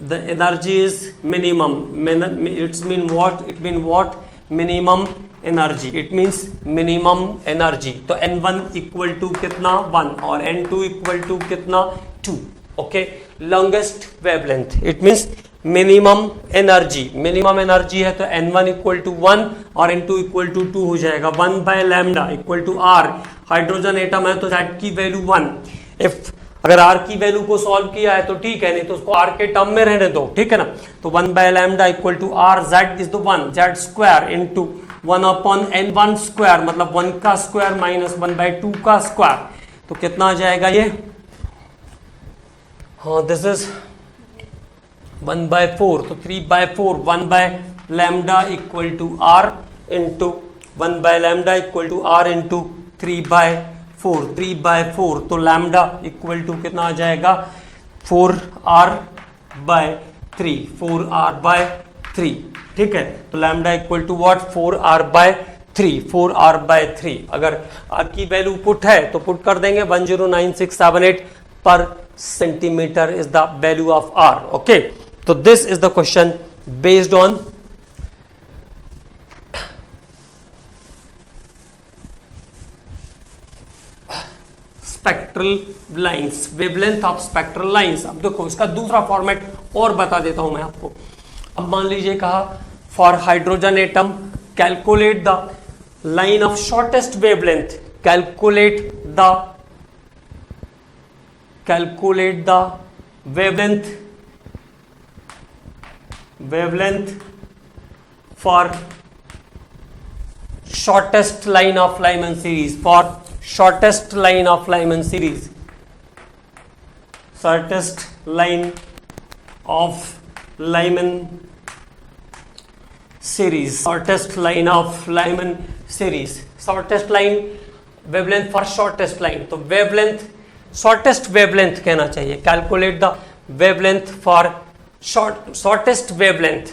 the energy is minimum. It mean what? Minimum energy. It means minimum energy. तो n1 equal to कितना 1 और n2 इक्वल टू कितना 2. Okay, longest wavelength it means minimum energy है तो n1 इक्वल टू 1 और n2 equal to 2 हो जाएगा. 1 bye lambda equal to r. Hydrogen atom है तो z की वैल्यू 1. इफ अगर r की वैल्यू को सॉल्व किया है तो ठीक है, नहीं तो उसको r के टर्म में रहने दो, ठीक है ना. तो 1 bye lambda equal to r, z is the 1, z square into 1 upon n1 square, मतलब 1 का स्क्वायर माइनस 1 बाय 2 का स्क्वायर. तो कितना आ जाएगा ये, हाँ दिस इज 1 बाय 4, तो 3 by 4. 1 bye lambda equal to r into 1 bye lambda equal to r into 3 by 4. 3 by 4 तो लैम्डा इक्वल टू कितना आ जाएगा 4r बाय 3. 4r बाय 3, ठीक है. तो lambda equal to what 4r by 3. 4r by 3. अगर r की value put है तो पुट कर देंगे 109678 पर centimetre is the value of r. Okay, तो this is the question based on spectral lines, wavelength of spectral lines. अब देखो इसका दूसरा फॉर्मेट और बता देता हूं मैं आपको. अब मान लीजिए कहा for hydrogen atom calculate the line of shortest wavelength, calculate the wavelength for shortest line of Lyman series, for shortest line of Lyman series, shortest line of Lyman series, shortest line of Lyman series, shortest line wavelength for shortest line. तो wavelength shortest wavelength कहना चाहिए. calculate the wavelength for shortest wavelength.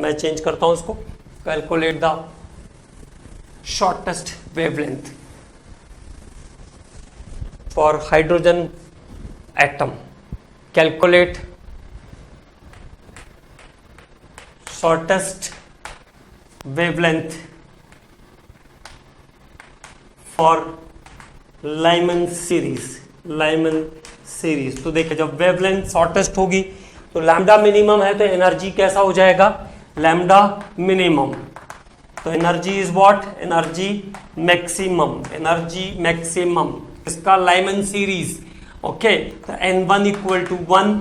मैं change करता हूं उसको. Calculate the shortest wavelength for hydrogen atom. Calculate shortest wavelength for Lyman series. तो देखिए जब वेवलेंथ शॉर्टेस्ट होगी तो लैम्डा मिनिमम है तो एनर्जी कैसा हो जाएगा, लैम्डा मिनिमम. तो energy is what, energy maximum इसका लाइमन सीरीज. ओके, तो n1 इक्वल टू 1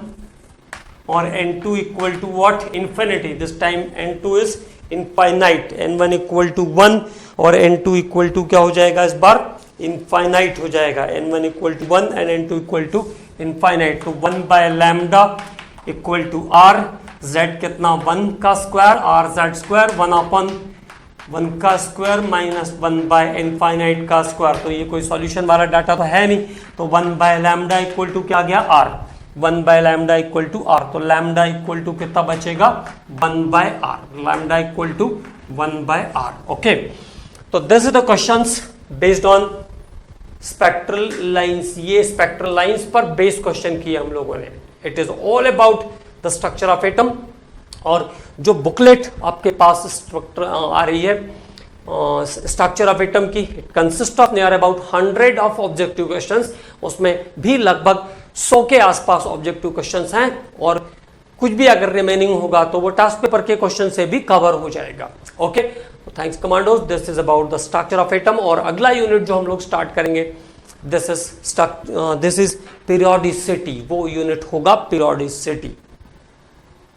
और n2 equal to what, infinity. This time n2 is infinite. n1 equal to 1 और n2 इक्वल टू क्या हो जाएगा इस बार, इनफाइनाइट हो जाएगा. n1 equal to 1 and n2 equal to infinite. तो 1 bye lambda equal to r, z कितना 1 का square, r z square 1 upon 1 का स्क्वायर माइनस 1 बाय इनफाइनाइट का स्क्वायर. तो ये कोई सॉल्यूशन वाला डाटा तो है नहीं. तो 1 बाय लैम्डा इक्वल टू क्या गया r, 1 bye lambda equal to r. तो लैम्डा इक्वल टू कितना बचेगा 1 by r. Lambda equal to 1 by r. Okay, तो this is the questions based on spectral lines. ये स्पेक्ट्रल लाइंस पर based question किए हम लोगों ने. It is all about the structure of atom. और जो बुकलेट आपके पास स्ट्रक्चर आ रही है स्ट्रक्चर ऑफ एटम की, it consist of near about 100 of objective questions. उसमें भी लगभग 100 के आसपास ऑब्जेक्टिव क्वेश्चंस हैं और कुछ भी अगर रिमेनिंग होगा तो वो टास्क पेपर के क्वेश्चन से भी कवर हो जाएगा. Okay, thanks commandos. This is about the structure of atom. और अगला यूनिट जो हम लोग स्टार्ट करेंगे दिस इज पीरियोडिसिटी. वो यूनिट होगा पीरियोडिसिटी.